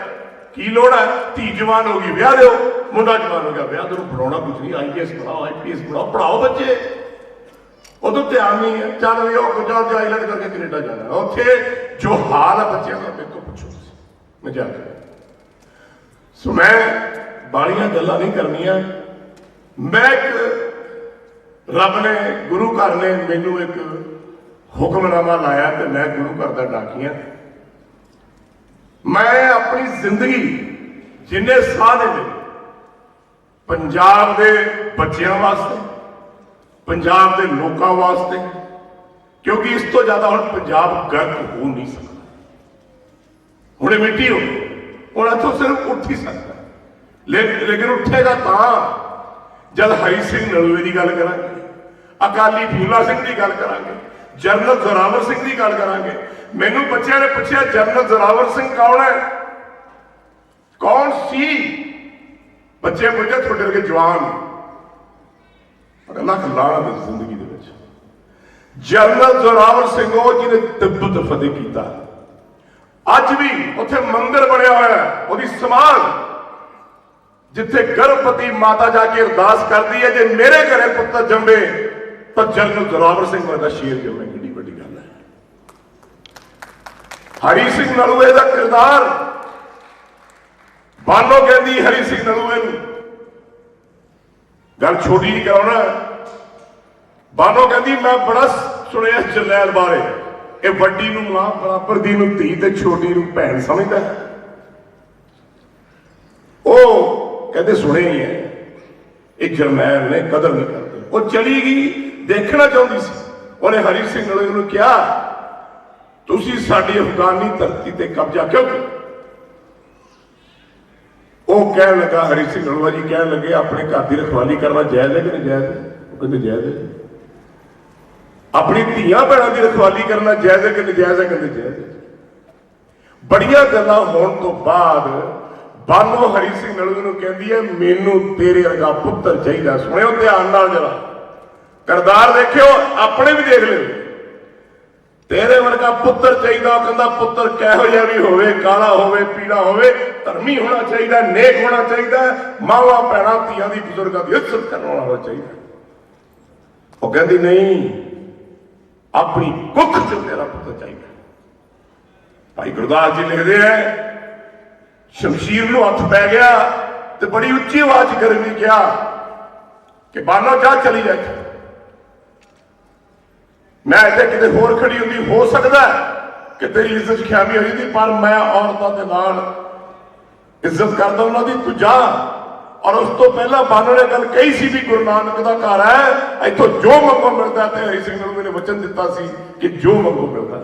की लोड़ है? धी जवान हो गई ब्याह दो, मुंडा जवान हो गया ब्याह दो, पढ़ाना कुछ नहीं, IAS पढ़ाओ, IPS पढ़ाओ, पढ़ाओ बच्चे। उधर ध्यान नहीं है, चल भी गुजरात आइलैंड करके कनेडा जाना, उत्थे जो हाल है बच्चों का मेरे को पूछो, मैं जाके। सो मैं बालियां गल्लां नहीं करनियां। मैं एक रब ने, गुरु घर ने मैनू एक हुक्मनामा लाया, तो मैं गुरु घर का डाकिया। मैं अपनी जिंदगी जिन्ने साल ने पंजाब के बच्चों वास्ते, पंजाब के लोगों वास्ते, क्योंकि इस तो ज्यादा हम पंजाब गर्क हो नहीं सकता। हुणे मिट्टी हो हूँ इतों सिर्फ उठ ही सकता, लेकिन उठेगा तो जब हरी सिंह नलूए की गल करांगे, अकाली फूला सिंह की गल करांगे, जनरल जोरावर सिंह की गल करांगे। मैनू बच्चों ने पूछा जनरल जोरावर सिंह कौन है, कौन सी? बच्चे पूछे थोड़े वर्गे जवान, लख लाना जिंदगी दे। जनरल जोरावर सिंह वो जिन्हें तिब्बत फतेह किया, अज भी उत्थे मंदिर बनया हुआ है, वो समाध जिथे गर्भवती माता जाके अरदास करती है, जे मेरे घरे पुत्र जम्मे तो जनरल जोरावर सिंह वर्गा शेर जम्मे। कितनी बड़ी गल है। हरी सिंह नलूए का किरदार, बानो कहती हरी सिंह नलूए गल छोटी नहीं कराना। बानो कहती मैं बड़ा सुनिया जरनैल बारे, ये वड्डी नूं मां बराबर दी नूं धी ते छोटी नूं भैन समझदा है। ओ कहते सुने ही है, ये जरनैल ने कदर नहीं करते। वो चली गई, देखना चाहती सी, उन्हें हरी सिंह नलूए नूं कहा तुसी साडी अफगानी धरती ते कब्जा क्यों? वो कह लगा, हरी सिंह नलूआ जी कह लगे अपने घर की रखवाली करना जायज है कि नहीं जायज है? वो कहते जायज है। अपनी धियां भैनों की रखवाली करना जायज है कि नहीं जायज है? कहते जायज है। बड़िया गल्लां होण तो बाद ਬਾਨੋ ਹਰੀ ਸਿੰਘ ਨਲੂਏ ਨੂੰ ਕਹਿੰਦੀ ਹੈ ਮੈਨੂੰ ਤੇਰੇ ਵਰਗਾ ਪੁੱਤਰ ਚਾਹੀਦਾ। ਸੁਣਿਓ ਧਿਆਨ ਨਾਲ ਜਰਾ, ਕਿਰਦਾਰ ਦੇਖਿਓ, ਆਪਣੇ ਵੀ ਦੇਖ ਲਿਓ। ਤੇਰੇ ਵਰਗਾ ਪੁੱਤਰ ਚਾਹੀਦਾ। ਉਹ ਕਹਿੰਦਾ ਪੁੱਤਰ ਕਿਹੋ ਜਿਹਾ ਵੀ ਹੋਵੇ, ਕਾਲਾ ਹੋਵੇ, ਪੀਲਾ ਹੋਵੇ, ਧਰਮੀ ਹੋਣਾ ਚਾਹੀਦਾ, ਨੇਕ ਹੋਣਾ ਚਾਹੀਦਾ, ਮਾਵਾਂ ਭੈਣਾਂ ਧੀਆਂ ਦੀ ਬਜ਼ੁਰਗਾਂ ਦੀ ਇੱਜ਼ਤ ਕਰਨ ਵਾਲਾ ਹੋਣਾ ਚਾਹੀਦਾ। ਉਹ ਕਹਿੰਦੀ ਨਹੀਂ, ਆਪਣੀ ਕੁੱਖ ਚ ਤੇਰਾ ਪੁੱਤਰ ਚਾਹੀਦਾ। ਭਾਈ ਗੁਰਦਾਸ ਜੀ ਲਿਖਦੇ ਹੈ ਸ਼ਮਸ਼ੀਰ ਨੂੰ ਹੱਥ ਪੈ ਗਿਆ ਤੇ ਬੜੀ ਉੱਚੀ ਆਵਾਜ਼ ਕਰ ਵੀ ਕਿਹਾ ਕਿ ਬਾਨੋ ਜਾ ਚਲੀ ਜਾ। ਮੈਂ ਇੱਥੇ ਕਿਤੇ ਹੋਰ ਖੜੀ ਹੁੰਦੀ, ਹੋ ਸਕਦਾ ਕਿ ਤੇਰੀ ਇੱਜ਼ਤ ਖਿਆਮੀ ਹੋ ਜਾਂਦੀ, ਪਰ ਮੈਂ ਔਰਤਾਂ ਦੇ ਨਾਲ ਇੱਜ਼ਤ ਕਰਦਾ ਉਹਨਾਂ ਦੀ, ਤੂੰ ਜਾ। ਔਰ ਉਸ ਤੋਂ ਪਹਿਲਾਂ ਬਾਨੋ ਨੇ ਗੱਲ ਕਹੀ ਸੀ ਵੀ ਗੁਰੂ ਨਾਨਕ ਦਾ ਘਰ ਹੈ, ਇੱਥੋਂ ਜੋ ਮੰਗੋ ਮਿਲਦਾ, ਤੇ ਹਰੀ ਸਿੰਘ ਨਲੂਏ ਨੇ ਵਚਨ ਦਿੱਤਾ ਸੀ ਕਿ ਜੋ ਮੰਗੋ ਮਿਲਦਾ।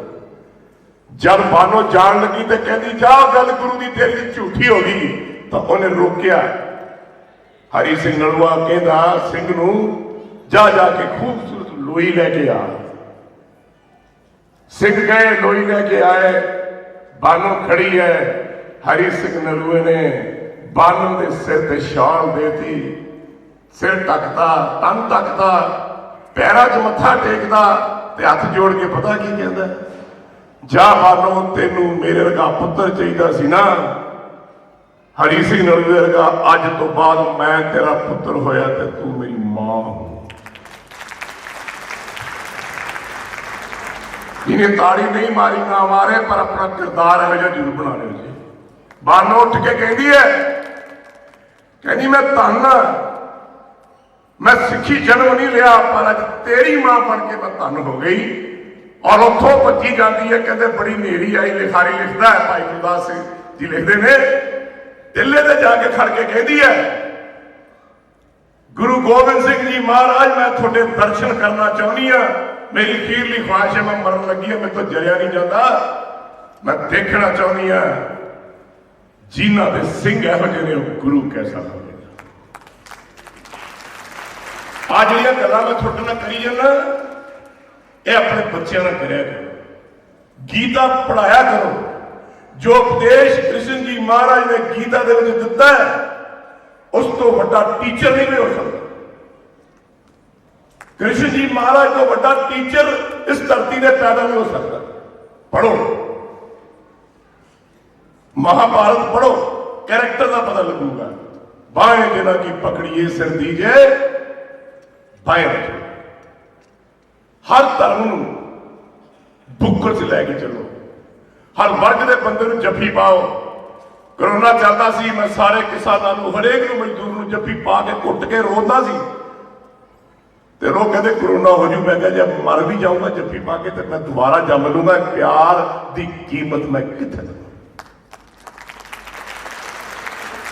ਜਦ ਬਾਨੋ ਜਾਣ ਲੱਗੀ ਤੇ ਕਹਿੰਦੀ ਜਾ, ਗੱਲ ਗੁਰੂ ਦੀ ਤੇਰੀ ਦੀ ਝੂਠੀ ਹੋ ਗਈ, ਤਾਂ ਉਹਨੇ ਰੋਕਿਆ। ਹਰੀ ਸਿੰਘ ਨਲੂਆ ਕਹਿੰਦਾ ਸਿੰਘ ਨੂੰ ਜਾ ਜਾ ਕੇ ਖੂਬਸੂਰਤ ਲੋਈ ਲੈ ਕੇ ਆ। ਸਿੰਘ ਗਏ, ਲੋਈ ਲੈ ਕੇ ਆਏ। ਬਾਨੋ ਖੜੀ ਹੈ। ਹਰੀ ਸਿੰਘ ਨਲੂਏ ਨੇ ਬਾਨੋ ਦੇ ਸਿਰ ਤੇ ਸ਼ਾਲ ਦੇਤੀ, ਸਿਰ ਢੱਕਦਾ, ਤਨ ਢੱਕਦਾ, ਪੈਰਾਂ 'ਚ ਮੱਥਾ ਟੇਕਦਾ ਤੇ ਹੱਥ ਜੋੜ ਕੇ ਪਤਾ ਕੀ ਕਹਿੰਦਾ, ਜਾ ਬਾਨੋ ਤੈਨੂੰ ਮੇਰੇ ਵਰਗਾ ਪੁੱਤਰ ਚਾਹੀਦਾ ਸੀ ਨਾ, ਹਰੀ ਸਿੰਘ ਨਲੂਏ ਵਰਗਾ, ਅੱਜ ਤੋਂ ਬਾਅਦ ਮੈਂ ਤੇਰਾ ਪੁੱਤਰ ਹੋਇਆ ਤੇ ਤੂੰ ਮੇਰੀ ਮਾਂ ਹੋ। ਇਹਨੇ ਤਾੜੀ ਨਹੀਂ ਮਾਰੀ ਨਾ ਮਾਰੇ, ਪਰ ਆਪਣਾ ਕਿਰਦਾਰ ਇਹੋ ਜਿਹਾ ਜ਼ਰੂਰ ਬਣਾ ਲਿਓ ਜੀ। ਬਾਨੋ ਉੱਠ ਕੇ ਕਹਿੰਦੀ ਹੈ, ਕਹਿੰਦੀ ਮੈਂ ਧੰਨ, ਮੈਂ ਸਿੱਖੀ ਜਨਮ ਨਹੀਂ ਲਿਆ, ਪਰ ਅੱਜ ਤੇਰੀ ਮਾਂ ਬਣ ਕੇ ਮੈਂ ਧੰਨ ਹੋ ਗਈ। ਔਰ ਉੱਥੋਂ ਭੱਜੀ ਜਾਂਦੀ ਹੈ। ਕਹਿੰਦੇ ਬੜੀ ਨੇਰੀ ਆਈ। ਲਿਖਾਰੀ ਲਿਖਦਾ ਹੈ, ਭਾਈ ਗੁਰਦਾਸ ਸਿੰਘ ਜੀ ਲਿਖਦੇ ਨੇ, ਟਿੱਲੇ ਤੇ ਜਾ ਕੇ ਖੜ ਕੇ ਕਹਿੰਦੀ ਹੈ ਗੁਰੂ ਗੋਬਿੰਦ ਸਿੰਘ ਜੀ ਮਹਾਰਾਜ, ਮੈਂ ਤੁਹਾਡੇ ਦਰਸ਼ਨ ਕਰਨਾ ਚਾਹੁੰਦੀ ਹਾਂ, ਮੇਰੀ ਅਖੀਰਲੀ ਖੁਆਇਸ਼ ਹੈ, ਮੈਂ ਮਰਨ ਲੱਗੀ ਹਾਂ, ਮੇਰੇ ਤੋਂ ਜਰਿਆ ਨਹੀਂ ਜਾਂਦਾ, ਮੈਂ ਦੇਖਣਾ ਚਾਹੁੰਦੀ ਹਾਂ ਜਿਨ੍ਹਾਂ ਦੇ ਸਿੰਘ ਇਹੋ ਜਿਹੇ ਨੇ ਉਹ ਗੁਰੂ ਕੈਸਾ ਹੋਵੇਗਾ। ਆ ਜਿਹੜੀਆਂ ਗੱਲਾਂ ਮੈਂ ਤੁਹਾਡੇ ਨਾਲ ਕਰੀ ਜਾਂਦਾ, ਇਹ ਆਪਣੇ ਬੱਚਿਆਂ ਨਾਲ ਕਰਿਆ ਕਰੋ, ਗੀਤਾ ਪੜਾਇਆ ਕਰੋ। ਜੋ ਉਪਦੇਸ਼ ਕ੍ਰਿਸ਼ਨ ਜੀ ਮਹਾਰਾਜ ਨੇ ਗੀਤਾ ਦੇ ਵਿੱਚ ਦਿੱਤਾ ਹੈ, ਉਸ ਤੋਂ ਵੱਡਾ ਟੀਚਰ ਨਹੀਂ ਹੋ ਸਕਦਾ। ਕ੍ਰਿਸ਼ਨ ਜੀ ਮਹਾਰਾਜ ਤੋਂ ਵੱਡਾ ਟੀਚਰ ਇਸ ਧਰਤੀ ਤੇ ਪੈਦਾ ਨਹੀਂ ਹੋ ਸਕਦਾ। ਪੜੋ, ਮਹਾਭਾਰਤ ਪੜੋ, कैरेक्टर का पता लगूगा। बाएं जना की पकड़िए सिर दीजिए बाएं रखो। हर धर्म बुक्कड़ च लैके चलो, हर वर्ग के बंदे जफ्फी पाओ। कोरोना चलता सी, मैं सारे किसानों हरेक मजदूर को जफ्फी पा के घुट के रोंदा सी ते लोग कहते कोरोना हो जू। मैं जब मर भी जाऊंगा जफ्फी पा के तो मैं दोबारा जम लूंगा। प्यार की कीमत मैं कितने दूंगा?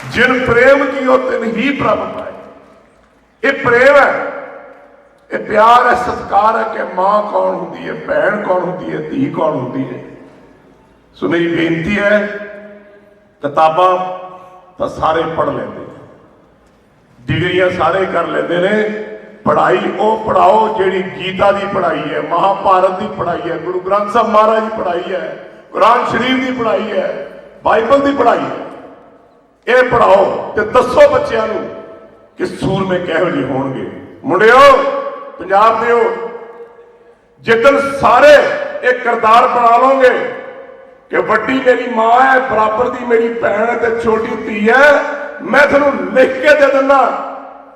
जिन प्रेम की हो तिन ही प्रभ पाए। ये प्रेम है, ये प्यार है, सत्कार है कि मां कौन होती है, भैन कौन होती है, धी कौन होती है। सो मेरी बेनती है, किताबां तो सारे पढ़ लेते, डिग्रियां सारे कर लेते ने, पढ़ाई वो पढ़ाओ जी गीता की पढ़ाई है, महाभारत की पढ़ाई है, गुरु ग्रंथ साहब महाराज की पढ़ाई है, कुरान शरीफ की पढ़ाई है, बाइबल की पढ़ाई है। ये पढ़ाओ तो दसो बच्चों को कि सूरमे किहो जिहे होणगे। मुंडिओ पंजाब दिओ, जिदन सारे एक किरदार बना लोगे कि वड्डी मेरी मां है, बराबर दी मेरी भैन है, तो छोटी धी है, मैं थानू लिख के दे दिना,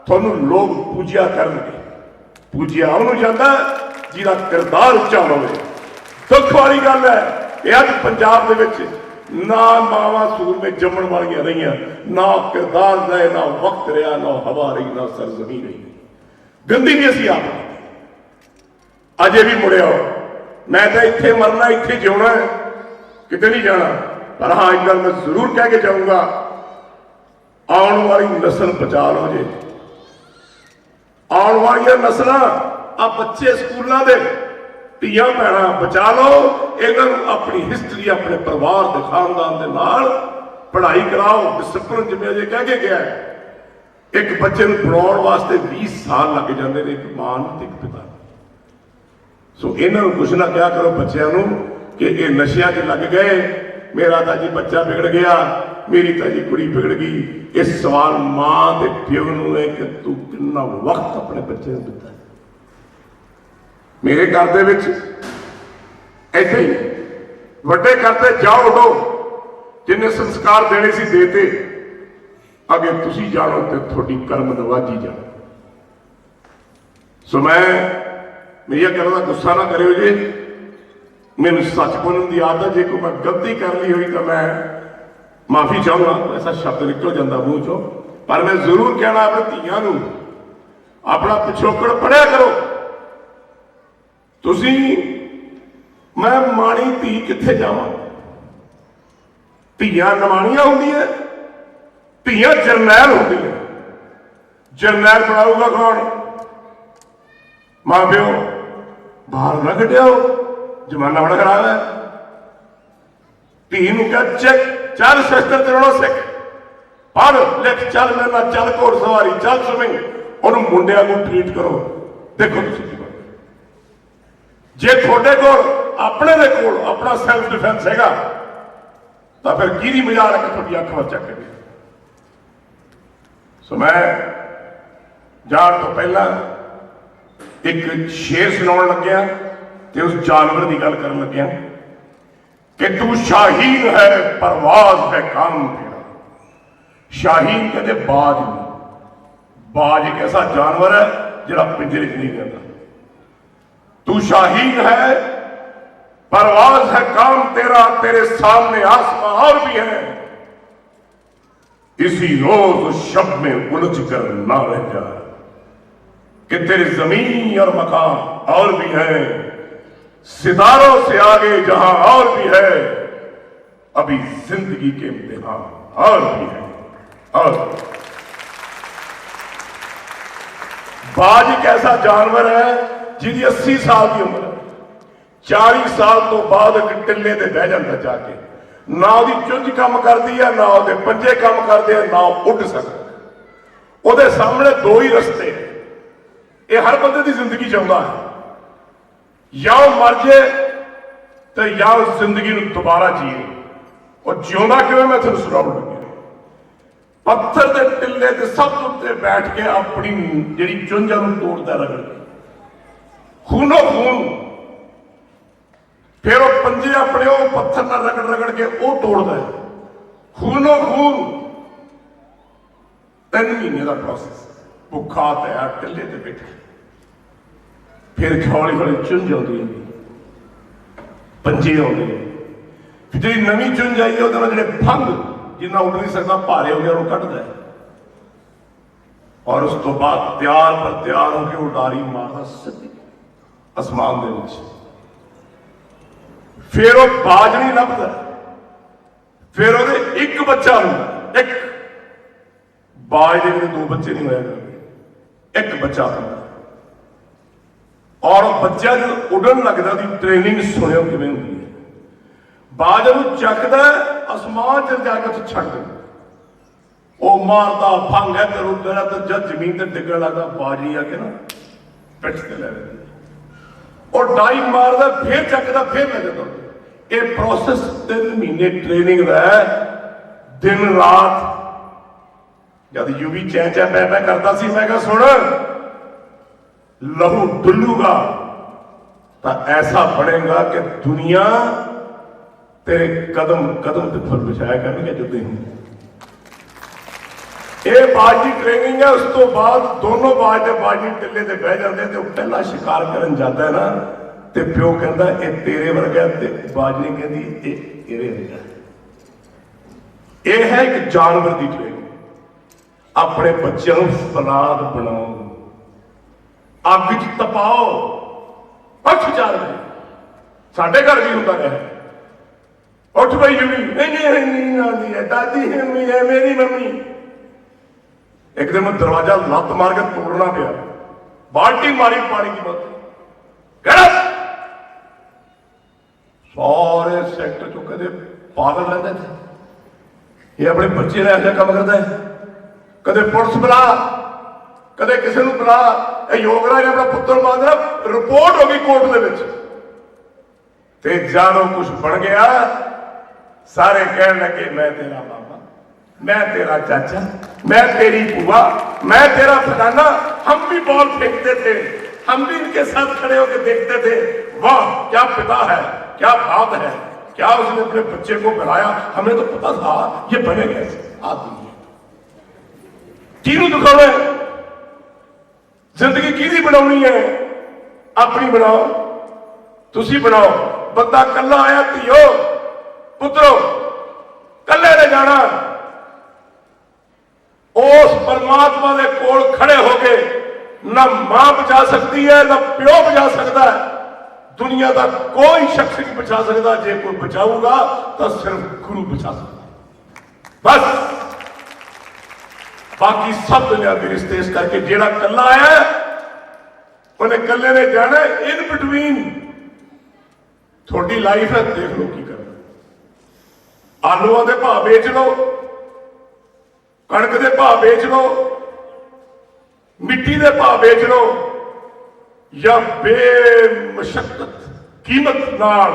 थानू लोग पूजिया करनगे। पूजिया उन्होंने जाता जिहदा किरदार उच्चा होवे। दुख वाली गल है कि अज पंजाब दे विच ना मावां सूरमे जमण वालियां रहियां, ना किरदार रहे, ना वक्त रहा, ना हवा रही, ना सरजमी रही। गंदी भी असीं आप अजे भी मुड़े आओ। मैं तो इत्थे मरना, इत्थे जिउणा है, किते नहीं जाना। पर हाँ एक गल मैं जरूर कह के जाऊंगा, आने वाली नस्ल बचा लो जे। आने वाली नस्ल आ बच्चे स्कूलों के धियां भैणां बचा लो, इन्हों अपनी हिस्टरी अपने परिवार के खानदान के नाल पढ़ाई कराओ। डिसिपलिन जिवें अजे कह के गया, एक बच्चे को पढ़ाउण वास्ते 20 साल लग जाते हैं, एक मां नूं ते एक पिता। सो इन्हों कुछ ना क्या करो बच्चों को कि ये नशियां च लग गए, मेरा तो जी बच्चा बिगड़ गया, मेरी तो जी कुड़ी बिगड़ गई। ये सवाल मां के प्यो नूं है कि तू कितना वक्त अपने बच्चे नूं दिता। मेरे घर दे विच ऐसे ही वड्डे करते जाओ उठो, जिन्हें संस्कार देने सी देते, अगे तुसी जानो तो थोड़ी कर्म नवाजी जानो। सो मैं मेरी गल का गुस्सा ना करो जी, मैनू सच बोलने की आदत, जो कोई मैं गलती कर ली हुई तो मैं माफी चाहूँगा, ऐसा शब्द निकल जाता मूँह चो, पर मैं जरूर कहना अपने धीआं नूं अपना पिछोकड़ पढ़िया करो। तुसी मैं माणी धी कित्थे जावां? धीआं नमाणियां होंदियां, धीआं जरनैल होंदियां। जरनैल बनाऊगा कौन? मां प्यो। बाहर ना कटियाओ, जमाना बड़ा खराब है। धी नूं कह चेक चल शस्त्र चलाउणा सिख, पढ़ लिख, चल मेरे नाल, चल घोड़सवारी, चल स्विमिंग, उहनूं मुंडियां नूं ट्रीट करो। देखो तुसीं की बनदा। जे थोड़े को अपने दे कोल अपना सैल्फ डिफेंस हैगा तो फिर की मजाल है कि थोड़ी अख वर चक के। सो मैं जान तो पहला एक शेर सुनाउण लग्या ते उस जानवर की गल करन लग्या कि तू शाहीन है, परवाज है काम तेरा। शाहीन कहते बाज नहीं। बाज एक ऐसा जानवर है जिहड़ा पिंजरे च नहीं रहता। तू शाहीन है, परवाज है काम तेरा, तेरे सामने आसमां और भी है। इसी रोज शब में उलझ कर ना रह जा कि तेरे जमीन और मकान और भी है, सितारों से आगे जहां और भी है, अभी जिंदगी के इम्तिहान और भी है। और बाज एक ऐसा जानवर है जिहदी 80 साल की उम्र है, 40 साल तो बाद एक टिल्ले ते बह जाता जाके, ना उसकी चुंझ काम करती है, ना उसके पंजे काम करते हैं, ना उड़ सकता। उसके सामने दो ही रस्ते हैं। ये हर बंदे की जिंदगी चाहता है, या मर जाए तो या उस जिंदगी को दोबारा जिए। और जिउंदा किवें मैं तुहानूं सुणाउण लग्या। पत्थर के टिल्ले ते सब उत्ते बैठ के अपनी जिहड़ी चुंझां नूं तोड़दा रगड़ के, खूनो खून, फिर वह पंजे अपने वो पत्थर ना रगड़ रगड़ के वो तोड़ता है, खूनो खून। 3 महीने का प्रोसेस, भुखा तैयार टिल्ले ते बैठे, फिर हौली हौली चुंझ आती है, पंजे आते हैं, फिर जी नवी चुंझ आई है वो जो फंग जिन्ना उड़ नहीं सकता भारे हो गया वो कटता है। और उस तो बाद तैयार पर तैयार होकर उडारी मारता सीधी आसमान दे विच। फिर वो बाज नहीं लभदा, फिर वो एक बच्चा होंदा, एक बाज के 2 बच्चे नहीं होया करते, एक बच्चा होंदा। और बच्चा जो उड़न लगता उसकी ट्रेनिंग सुनियो किवें हुंदी है। बाज नूं चकदा, आसमान च जाके उत्थे छड्ड दिंदा, वो मारदा फंग इधर उधर है, तो जब जमीन ते डिगण लगदा बाजी आके ना पिठ ते लै लैंदी और डाई मारदा, फिर चकदा, फिर ले जांदा। ये प्रोसेस 3 महीने ट्रेनिंग का है, दिन रात। जब यूवी चै चै पै पै करता सी, मैं कहा सुन लहू डुलूगा तो ऐसा बनेगा कि दुनिया तेरे कदम कदम पे फल बिछाया करनगे जो दिन। ये बाज की ट्रेनिंग है। उस तो बाद दोनों बाज के बाजी टिल्ले ते बह जाते, तो पहला शिकार करन जाता है ना, तो प्यो कहता ये तेरे वर्गा, बाज नहीं कहती ये वर्गा। यह है एक जानवर की ट्रेनिंग। अपने बच्चों फलाद बनाओ, अग च तपाओ, उठ 4 बजे। साडे घर भी होंदा रहा, उठ भाई यूवी, नींद आती है, दादी है मेरी मम्मी। एक दिन मैं दरवाजा लत मार के तोड़ना पिया, बाल्टी मारी पानी की बोतल, सारे सेक्टर चो कदे पागल रहते थे। ये अपने बच्चे ने ऐसा काम करता है, कदे पुलिस बुला, कदे किसी को बुला। योगराज ने अपना पुत्र मारना, रिपोर्ट हो गई कोर्ट के विच, ते जानो कुछ बन गया, सारे कहने लगे मैं तेरा मामा, मैं तेरा चाचा, मैं तेरी बुआ, मैं तेरा फलाना, हम भी बॉल फेंकते थे, हम भी इनके साथ खड़े होकर देखते थे। वाह क्या पिता है, क्या बात है, क्या उसने अपने बच्चे को बनाया। हमें तो पता था ये बनेगा आदमी। किहनूं दिखाना है जिंदगी, किहदी बनाउणी है, अपनी बनाओ, तुसी बनाओ। बंदा कल्ला आया, धीओ पुत्रो कल्ले ने जाना, उस परमात्मा के कोल खड़े हो गए। ना मां बचा सकती है, ना प्यो बचा सकता है, दुनिया का कोई शख्स नहीं बचा सकता। जे कोई बचाऊगा तो सिर्फ गुरु बचा सकता। बस बाकी सब दुनिया के रिश्ते इस करके जेड़ा कल्ला आया उन्हें कल्ले ने जाना। इन बिटवीन थोड़ी लाइफ है, देख लो की करना। आलूआं दे भाव बेच लो, कणक के भाव बेच लो, मिट्टी के भाव बेच लो, या बेमशक्कत कीमत नाल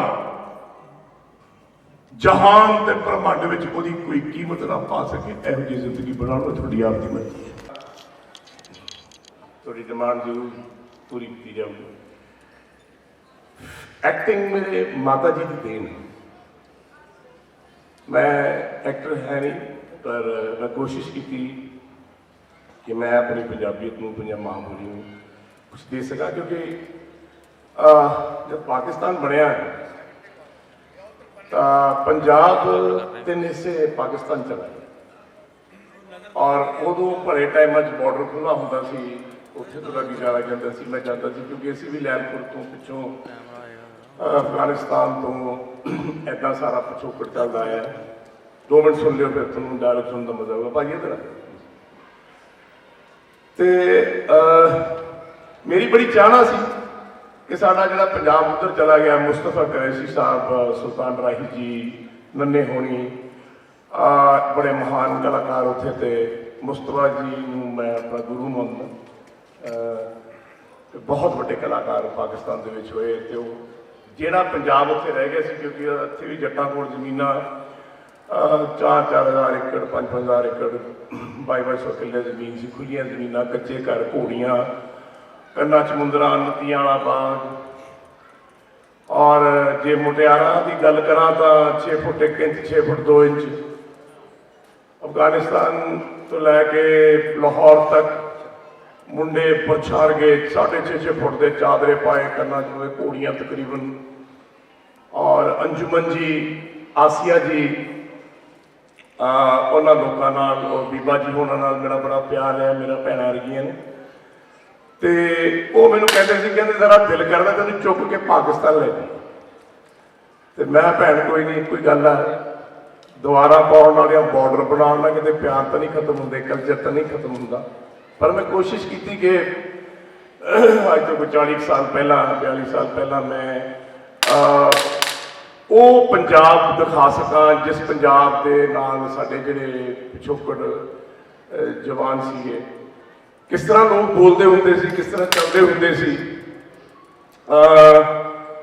जहान ते ब्रह्मांड विच ओदी कोई कीमत ना पा सके, इहो जी जिंदगी बना लो। थोड़ी आपकी मर्जी है, थोड़ी डिमांड जरूर पूरी की जाऊगी। एक्टिंग मेरे माता जी की देन है। मैं एक्टर है नहीं, पर मैं कोशिश की थी कि मैं अपनी पंजाबियत में, पंजाब महाबोली में कुछ दे सका। क्योंकि जब पाकिस्तान बनया तो पंजाब 3 हिस्से पाकिस्तान चला गया, और उदों भले टाइम बॉर्डर खुला होंदा सी, उत्थे तो वीजा आ जाता सी। मैं जाता सी क्योंकि असीं भी लैलपुर तो पिछों अफगानिस्तान तो ऐदा सारा पिछोकड़ चलता है। 2 मिनट सुन लियो, फिर तुहानूं डायलॉग सुनने का मजा होगा। भाई इधर ते मेरी बड़ी चाहना सी कि साडा जिहड़ा पंजाब उधर चला गया, मुस्तफा कुरैशी साहब, सुल्तान राही जी, नन्हे होनी, बड़े महान कलाकार उत्थे थे। मुस्तफा जी नूं मैं अपना गुरु मनदा। बहुत बड़े कलाकार पाकिस्तान दे विच होए, ते ओह जिहड़ा पंजाब उत्थे रह गया सी, क्योंकि उत्थे भी जट्टां कोल जमीनां 4-4 हज़ार एकड़, 5-5 हज़ार एकड़, 2200 किले जमीन सी, खुलियां जमीनां, कच्चे घर, घोड़ियां, कन्ना च मुंदरा, नतियां वाला बाग। और जे मुटियारां की गल करा तो 6 foot 1 inch, 6 foot 2 inch, Afghanistan तो लैके लाहौर तक मुंडे पुरछार गए 6.5 फुट के चादरे पाए, कन्ना च घोड़ियां तकरीबन। और अंजुमन जी, आसिया जी, उन्होंने लोगों नाल, बीबा जी होना नाल मेरा बड़ा प्यार है, मेरा भैणां वर्गियां ने। तो वो मैनूं कहते जरा दिल करदा तैनूं चुक के पाकिस्तान ले जाए। तो मैं भैन कोई नहीं, कोई गल है दोबारा पाउण वाले बॉर्डर बनाउण नाल किते प्यार तो नहीं खत्म होंदे, कल्चर तो नहीं खत्म होंदा। पर मैं कोशिश की कि अज तो कोई 40 साल पहला, 42 साल पहला मैं वो पंजाब दिखा सकां जिस पंजाब के नाल साडे जिहड़े पिछोकड़ जवान सीगे, किस तरह लोग बोलते होंदे सी, किस तरह चलते होंदे सी,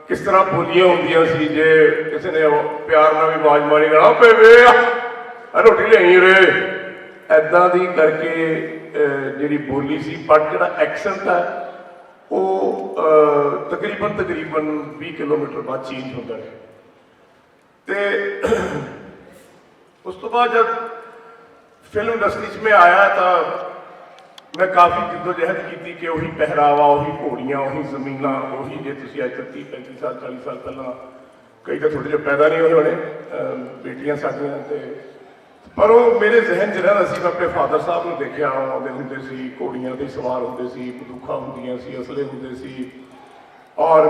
किस तरह बोलियां होंदियां सी। जे किसी ने प्यार नाल भी आवाज मारी गला बेबे रोटी लियाई रे, ऐदां दी करके जिहड़ी बोली सी। बट जिहड़ा एक्सेंट है वो तकरीबन 20 किलोमीटर बाद चेंज होता है। तो उस तो बाद जब फिल्म इंडस्ट्री में आया तो मैं काफ़ी जिद्दोजहद की कि वही पहरावा, वही घोड़ियाँ, वही जमीन, वही जे तुसीं अज 30-35 साल 40 साल पहला, कई तो थोड़े जो पैदा नहीं हुए होने बेटियां साडियां, पर वो मेरे जहन च रहंदा सी। मैं अपने फादर साहब नूं देखिया, आउंदे हुंदे सी, घोड़ियां ते सवार हुंदे सी, बंदूकां हुंदियां सी, असले हुंदे सी, और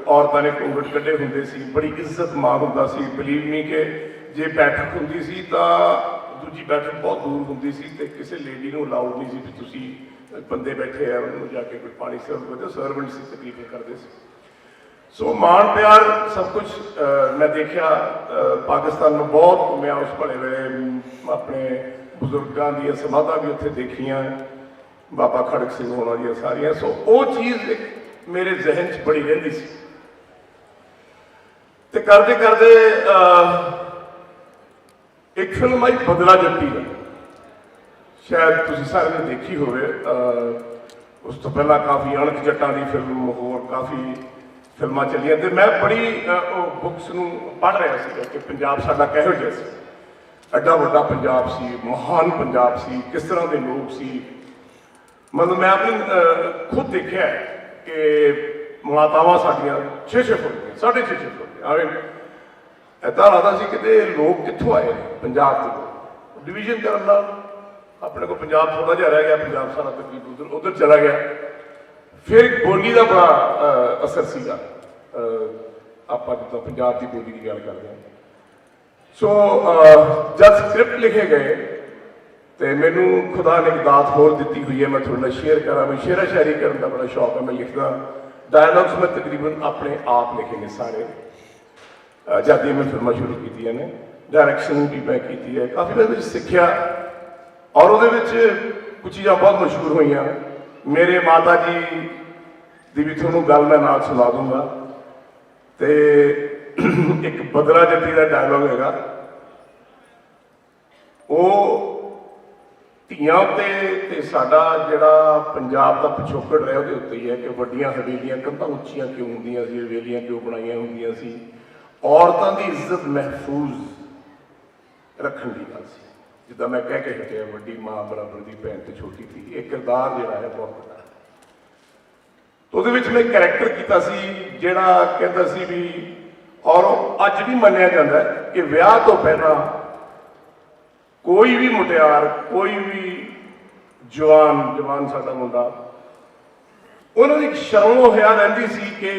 औरतां ने घूंघट कड्ढे हुंदे सी। बड़ी इज्जत मान हुंदा सी। बिलीव मी कि जे बैठक हुंदी सी तां दूजी बैठक बहुत दूर होंगी सी, ते किसी लेडी नूं अलाउड नहीं सी भी तुसीं बंदे बैठे हैं उन्होंने जाके कोई पानी सर्व कर दो, सर्वेंट से तकलीफें करते सी। सो मान प्यार सब कुछ मैं देखा। पाकिस्तान में बहुत घूमया उस भले वेले, अपने बुजुर्गों दी समाधा भी उत्थे देखियां, बाबा खड़क सिंह होना दी सारियां। सो वो चीज़ एक मेरे जहन च बड़ी रहिंदी सी। ते करदे करदे ਇੱਕ ਫਿਲਮ ਆਈ ਬਦਲਾ ਜੱਟੀ ਦਾ, ਸ਼ਾਇਦ ਤੁਸੀਂ ਸਾਰਿਆਂ ਨੇ ਦੇਖੀ ਹੋਵੇ। ਉਸ ਤੋਂ ਪਹਿਲਾਂ ਕਾਫੀ ਅਣਖ ਜੱਟਾਂ ਦੀ ਫਿਲਮ, ਹੋਰ ਕਾਫੀ ਫਿਲਮਾਂ ਚੱਲੀਆਂ, ਤੇ ਮੈਂ ਬੜੀ ਉਹ ਬੁੱਕਸ ਨੂੰ ਪੜ੍ਹ ਰਿਹਾ ਸੀਗਾ ਕਿ ਪੰਜਾਬ ਸਾਡਾ ਕਿਹੋ ਜਿਹਾ ਸੀ। ਐਡਾ ਵੱਡਾ ਪੰਜਾਬ ਸੀ, ਮਹਾਨ ਪੰਜਾਬ ਸੀ, ਕਿਸ ਤਰ੍ਹਾਂ ਦੇ ਲੋਕ ਸੀ। ਮਤਲਬ ਮੈਂ ਆਪਣੀ ਖੁਦ ਦੇਖਿਆ ਕਿ ਮਾਤਾਵਾਂ ਸਾਡੀਆਂ 6-6 ਫੁੱਟ ਦੀਆਂ, 6.5 ਫੁੱਟ ਦੀਆਂ। ਇੱਦਾਂ ਲੱਗਦਾ ਸੀ ਕਿਤੇ ਲੋਕ ਕਿੱਥੋਂ ਆਏ ਨੇ ਪੰਜਾਬ ਤੋਂ। ਡਿਵੀਜ਼ਨ ਕਰਨ ਨਾਲ ਆਪਣੇ ਕੋਲ ਪੰਜਾਬ ਥੋੜ੍ਹਾ ਜਿਹਾ ਰਹਿ ਗਿਆ, ਪੰਜਾਬ ਸਾਰਾ ਤਕਰੀਬ ਉੱਧਰ ਚਲਾ ਗਿਆ। ਫਿਰ ਇੱਕ ਬੋਲੀ ਦਾ ਬੜਾ ਅਸਰ ਸੀਗਾ, ਆਪਾਂ ਜਿੱਦਾਂ ਪੰਜਾਬ ਦੀ ਬੋਲੀ ਦੀ ਗੱਲ ਕਰਦੇ ਹਾਂ। ਸੋ ਜਦ ਸਕ੍ਰਿਪਟ ਲਿਖੇ ਗਏ ਤੇ ਮੈਨੂੰ ਖੁਦਾ ਨੇ ਇੱਕ ਦਾਤ ਹੋਰ ਦਿੱਤੀ ਹੋਈ ਹੈ, ਮੈਂ ਤੁਹਾਡੇ ਨਾਲ ਸ਼ੇਅਰ ਕਰਾਂ। ਮੈਂ ਸ਼ੇਅਰਾ ਸ਼ਾਇਰੀ ਕਰਨ ਦਾ ਬੜਾ ਸ਼ੌਕ ਹੈ, ਮੈਂ ਲਿਖਦਾ। ਡਾਇਲੌਗਸ ਮੈਂ ਤਕਰੀਬਨ ਆਪਣੇ ਆਪ ਲਿਖੇ ਨੇ ਸਾਰੇ, ਜਦ ਹੀ ਮੈਂ ਫਿਲਮਾਂ ਸ਼ੁਰੂ ਕੀਤੀਆਂ ਨੇ। ਡਾਇਰੈਕਸ਼ਨ ਵੀ ਮੈਂ ਕੀਤੀ ਹੈ, ਕਾਫੀ ਮੈਂ ਵਿੱਚ ਸਿੱਖਿਆ, ਔਰ ਉਹਦੇ ਵਿੱਚ ਕੁਝ ਚੀਜ਼ਾਂ ਬਹੁਤ ਮਸ਼ਹੂਰ ਹੋਈਆਂ। ਮੇਰੇ ਮਾਤਾ ਜੀ ਦੀ ਵੀ ਤੁਹਾਨੂੰ ਗੱਲ ਮੈਂ ਨਾਲ ਸੁਣਾ ਦੂੰਗਾ। ਤੇ ਇੱਕ ਬਦਲਾ ਜੱਟੀ ਦਾ ਡਾਇਲੌਗ ਹੈਗਾ, ਉਹ ਧੀਆਂ ਤੇ ਸਾਡਾ ਜਿਹੜਾ ਪੰਜਾਬ ਦਾ ਪਿਛੋਕੜ ਰਿਹਾ ਉਹਦੇ ਉੱਤੇ ਹੀ ਹੈ ਕਿ ਵੱਡੀਆਂ ਹਵੇਲੀਆਂ ਕੰਧਾਂ ਉੱਚੀਆਂ ਕਿਉਂ ਹੁੰਦੀਆਂ ਸੀ, ਹਵੇਲੀਆਂ ਕਿਉਂ ਬਣਾਈਆਂ ਹੁੰਦੀਆਂ ਸੀ। ਔਰਤਾਂ ਦੀ ਇੱਜ਼ਤ ਮਹਿਫੂਜ਼ ਰੱਖਣ ਦੀ ਗੱਲ ਸੀ। ਜਿੱਦਾਂ ਮੈਂ ਕਹਿ ਕੇ ਹਟਿਆ, ਵੱਡੀ ਮਾਂ ਬਰਾਬਰ ਦੀ ਭੈਣ ਤੇ ਛੋਟੀ ਧੀ, ਇਹ ਕਿਰਦਾਰ ਜਿਹੜਾ ਹੈ ਬਹੁਤ ਵੱਡਾ ਹੈ। ਉਹਦੇ ਵਿੱਚ ਮੈਂ ਕਰੈਕਟਰ ਕੀਤਾ ਸੀ ਜਿਹੜਾ ਕਹਿੰਦਾ ਸੀ ਵੀ, ਔਰ ਅੱਜ ਵੀ ਮੰਨਿਆ ਜਾਂਦਾ ਕਿ ਵਿਆਹ ਤੋਂ ਪਹਿਲਾਂ ਕੋਈ ਵੀ ਮੁਟਿਆਰ, ਕੋਈ ਵੀ ਜਵਾਨ ਸਾਡਾ ਮੁੰਡਾ, ਉਹਨਾਂ ਦੀ ਇੱਕ ਸ਼ਰਮ ਹਿਆ ਰਹਿੰਦੀ ਸੀ ਕਿ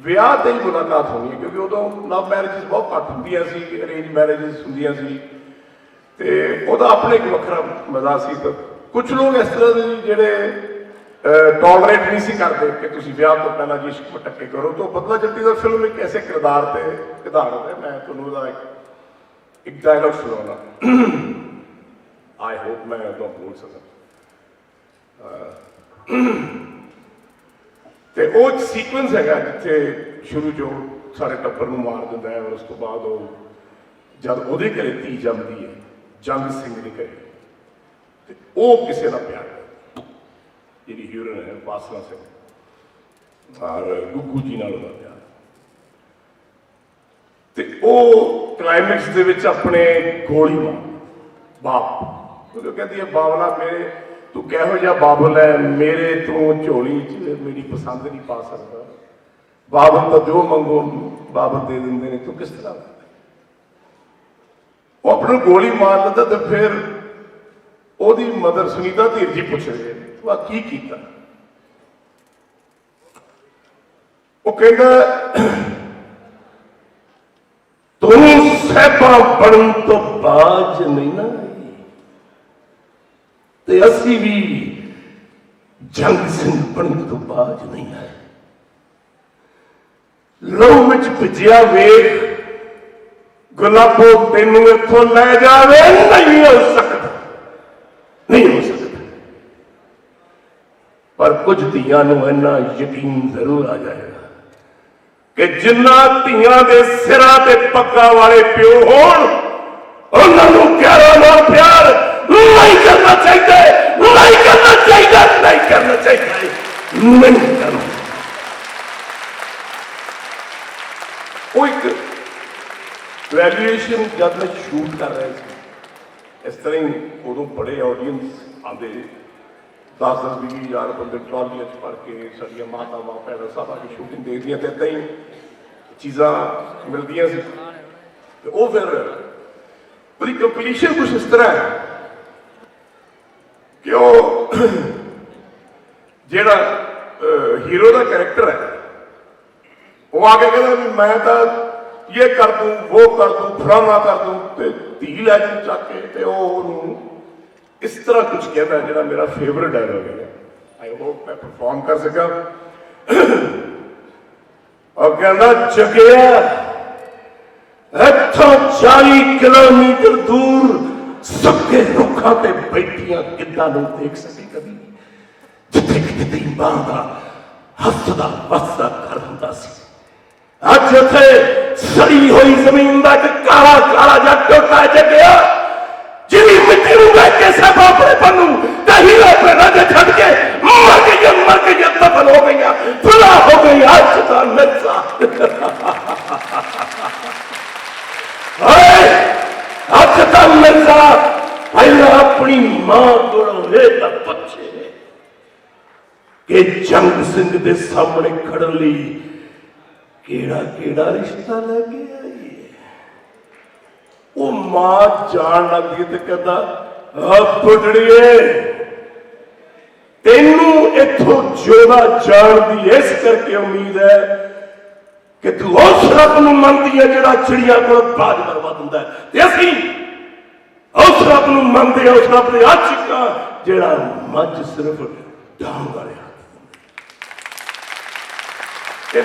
ਵਿਆਹ ਤੇ ਹੀ ਮੁਲਾਕਾਤ ਹੋਣੀ ਹੈ, ਕਿਉਂਕਿ ਉਦੋਂ ਲਵ ਮੈਰਿਜਸ ਬਹੁਤ ਘੱਟ ਹੁੰਦੀਆਂ ਸੀ, ਅਰੇਂਜ ਮੈਰਿਜਸ ਹੁੰਦੀਆਂ ਸੀ, ਤੇ ਉਹਦਾ ਆਪਣਾ ਇੱਕ ਵੱਖਰਾ ਮਜ਼ਾ ਸੀ। ਤਾਂ ਕੁਝ ਲੋਕ ਇਸ ਤਰ੍ਹਾਂ ਦੇ ਜਿਹੜੇ ਟੋਲਰੇਟ ਨਹੀਂ ਸੀ ਕਰਦੇ ਕਿ ਤੁਸੀਂ ਵਿਆਹ ਤੋਂ ਪਹਿਲਾਂ ਜੀ ਇਸ਼ਕ ਮਟੱਕੇ ਕਰੋ। ਤਾਂ ਬਦਲਾ ਜੱਟੀ ਦਾ ਫਿਲਮ ਇੱਕ ਐਸੇ ਕਿਰਦਾਰ ਤੇ ਆਧਾਰਿਤ ਹੈ। ਮੈਂ ਤੁਹਾਨੂੰ ਉਹਦਾ ਇੱਕ ਡਾਇਲੌਗ ਸੁਣਾਉਣਾ, ਆਈ ਹੋਪ ਮੈਂ ਉਹਦਾ ਬੋਲ ਸਕਾਂ। ਤੇ ਉਹ ਸੀਕੁਐਂਸ ਹੈਗਾ ਜਿੱਥੇ ਸ਼ੁਰੂ ਜੋ ਸਾਰੇ ਟੱਬਰ ਨੂੰ ਮਾਰ ਦਿੰਦਾ ਹੈ, ਔਰ ਉਸ ਤੋਂ ਬਾਅਦ ਉਹ ਜਦ ਉਹਦੇ ਘਰੇ ਧੀ ਜੰਮਦੀ ਹੈ, ਜੰਗ ਸਿੰਘ ਦੇ ਘਰੇ, ਤੇ ਉਹ ਕਿਸੇ ਦਾ ਪਿਆਰ, ਜਿਹੜੀ ਹੀਰੋਇਨ ਹੈ ਵਾਸਨਾ ਸਿੰਘ ਔਰ ਗੁੱਗੂ ਜੀ ਨਾਲ ਉਹਦਾ ਪਿਆਰ, ਤੇ ਉਹ ਕਲਾਈਮੈਕਸ ਦੇ ਵਿੱਚ ਆਪਣੇ ਗੋਲੀ ਮਾਰ ਬਾਪ, ਉਹ ਕਹਿੰਦੀ ਹੈ ਬਾਬਲਾ ਮੇਰੇ, ਤੂੰ ਕਿਹੋ ਜਿਹਾ ਬਾਬਲ ਹੈ, ਮੇਰੇ ਤੋਂ ਝੋਲੀ 'ਚ ਮੇਰੀ ਪਸੰਦ ਨਹੀਂ ਪਾ ਸਕਦਾ। ਬਾਬਲ ਤਾਂ ਜੋ ਮੰਗੋ ਬਾਬਲ ਦੇ ਦਿੰਦੇ ਨੇ, ਤੂੰ ਕਿਸ ਤਰ੍ਹਾਂ। ਉਹ ਆਪਣੀ ਗੋਲੀ ਮਾਰ ਦਿੰਦਾ। ਤੇ ਫਿਰ ਉਹਦੀ ਮਦਰ ਸੁਨੀਤਾ ਧੀਰ ਜੀ ਪੁੱਛਦੇ ਤੂੰ ਆ ਕੀ ਕੀਤਾ। ਉਹ ਕਹਿੰਦਾ ਤੂੰ ਸਹਿਬਾ ਬਣਨ ਤੋਂ ਬਾਜ ਨਹੀਂ ਨਾ ਆਈ, ਤੇ ਅਸੀਂ ਵੀ ਜੰਗ ਸਿੰਘ ਬਣਨ ਤੋਂ ਬਾਜ ਨਹੀਂ ਆਏ। ਲਹੂ ਵਿੱਚ ਭਿੱਜਿਆ ਵੇਖ ਗੁਲਾਬੋ ਤੈਨੂੰ ਇੱਥੋਂ ਲੈ ਜਾਵੇ, ਨਹੀਂ ਹੋ ਸਕਦਾ, ਨਹੀਂ ਹੋ ਸਕਦਾ। ਪਰ ਕੁਝ ਧੀਆਂ ਨੂੰ ਇੰਨਾ ਯਕੀਨ ਜ਼ਰੂਰ ਆ ਜਾਏਗਾ ਕਿ ਜਿੰਨਾ ਧੀਆਂ ਦੇ ਸਿਰਾਂ ਤੇ ਪੱਗਾਂ ਵਾਲੇ ਪਿਓ ਹੋਣ, ਉਹਨਾਂ ਨੂੰ ਪਿਆਰਾਂ ਨਾਲ ਪਿਆਰ ਨਹੀਂ ਕਰਨਾ ਚਾਹੀਦਾ, ਨਹੀਂ ਕਰਨਾ ਚਾਹੀਦਾ, ਨਹੀਂ ਕਰਨਾ ਚਾਹੀਦਾ, ਨਹੀਂ ਕਰਨਾ। ਉਹ ਇੱਕ ਗ੍ਰੈਜੂਏਸ਼ਨ ਜਦ ਮੈਂ ਸ਼ੂਟ ਕਰ ਰਿਹਾ ਸੀ, ਇਸ ਤਰ੍ਹਾਂ ਹੀ ਉਦੋਂ ਬੜੇ ਆਡੀਅנס ਆਉਂਦੇ, 10-10, 20,000 ਬੰਦੇ ਟਰਾਲੀਆਂ 'ਚ ਭਰ ਕੇ ਸਾਡੀਆਂ ਮਾਤਾਵਾਂ ਭੈਣਾਂ ਸਭ ਆ ਕੇ ਸ਼ੂਟਿੰਗ ਦੇਖਦੀਆਂ, ਤੇ ਇੱਦਾਂ ਹੀ ਚੀਜ਼ਾਂ ਮਿਲਦੀਆਂ ਸੀ। ਤੇ ਉਹ ਫਿਰ ਉਹਦੀ ਕੰਪੀਟੀਸ਼ਨ ਕੁਛ ਇਸ ਤਰ੍ਹਾਂ ਹੈ ਕਿ ਉਹ ਜਿਹੜਾ ਹੀਰੋ ਦਾ ਕੈਰੈਕਟਰ ਹੈ, ਉਹ ਆ ਕੇ ਕਹਿੰਦਾ ਵੀ ਮੈਂ ਤਾਂ ਇਹ ਕਰ ਦੂੰ, ਉਹ ਕਰ ਦੂੰ, ਫਲਾਣਾ ਕਰ ਦੂੰ, ਤੇ ਧੀ ਲੈ ਜੂ ਚੱਕ ਕੇ, ਤੇ ਉਹ ਉਹਨੂੰ ਇਸ ਤਰ੍ਹਾਂ ਕੁਝ ਕਹਿੰਦਾ ਜਿਹੜਾ ਮੇਰਾ ਫੇਵਰਟ ਡਾਇਲੌਗ ਹੈ। ਆਈ ਹੋਪ ਮੈਂ ਪਰਫਾਰਮ ਕਰ ਸਕਾਂ। ਉਹ ਕਹਿੰਦਾ ਜਗਿਆ ਇੱਥੋਂ 40 ਕਿਲੋਮੀਟਰ ਦੂਰ ਸੁੱਕੇ ਰੁੱਖਾਂ ਤੇ ਬੈਠੀਆਂ ਕਿੱਦਾਂ ਨੂੰ ਦੇਖ ਸਕੇ ਕਦੀ, ਜਿੱਥੇ ਕਿਤੇ ਮਾਂ ਦਾ ਹੱਸਦਾ ਵਸਦਾ ਘਰ ਹੁੰਦਾ ਸੀ। ਅੱਜ ਉੱਥੇ सड़ी हुई जमीन का एक काला काला जा टोटा जगया जिनी मिट्टी में देख के सब अपने पन्नू हीरा पैदा के छड़ के मर गई दफन हो गई फुला हो गई आज का मिर्जा आज का मिर्जा पहला अपनी मां को बच्चे कि जंग सिंह के सामने खड़न ली केड़ा केड़ा रिश्ता लगे आई वो मां जान लगी तो कहता पुटड़िए तेनू इथों जोड़ा जान की इस करके उम्मीद है कि तू उस रब नूं मनदी है जिहड़ा चिड़िया को बाज मरवा दिंदा है ते असीं उस रब नूं मनदे उस रब दे आशिक हां जिहड़ा मझ सिर्फ डांग वाले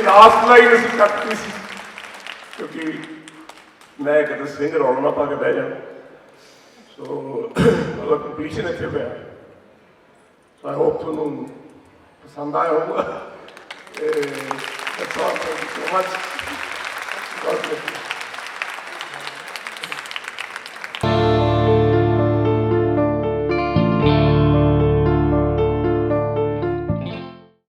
लास्ट लाइन असीं कटती सी क्योंकि मैं कहते सिंह रौला ना पा के बह जाना सो मतलब कंपलीशन इतने पे सो आई होप तुहानू पसंद आया होगा। That's all. Thank you so much. God bless you.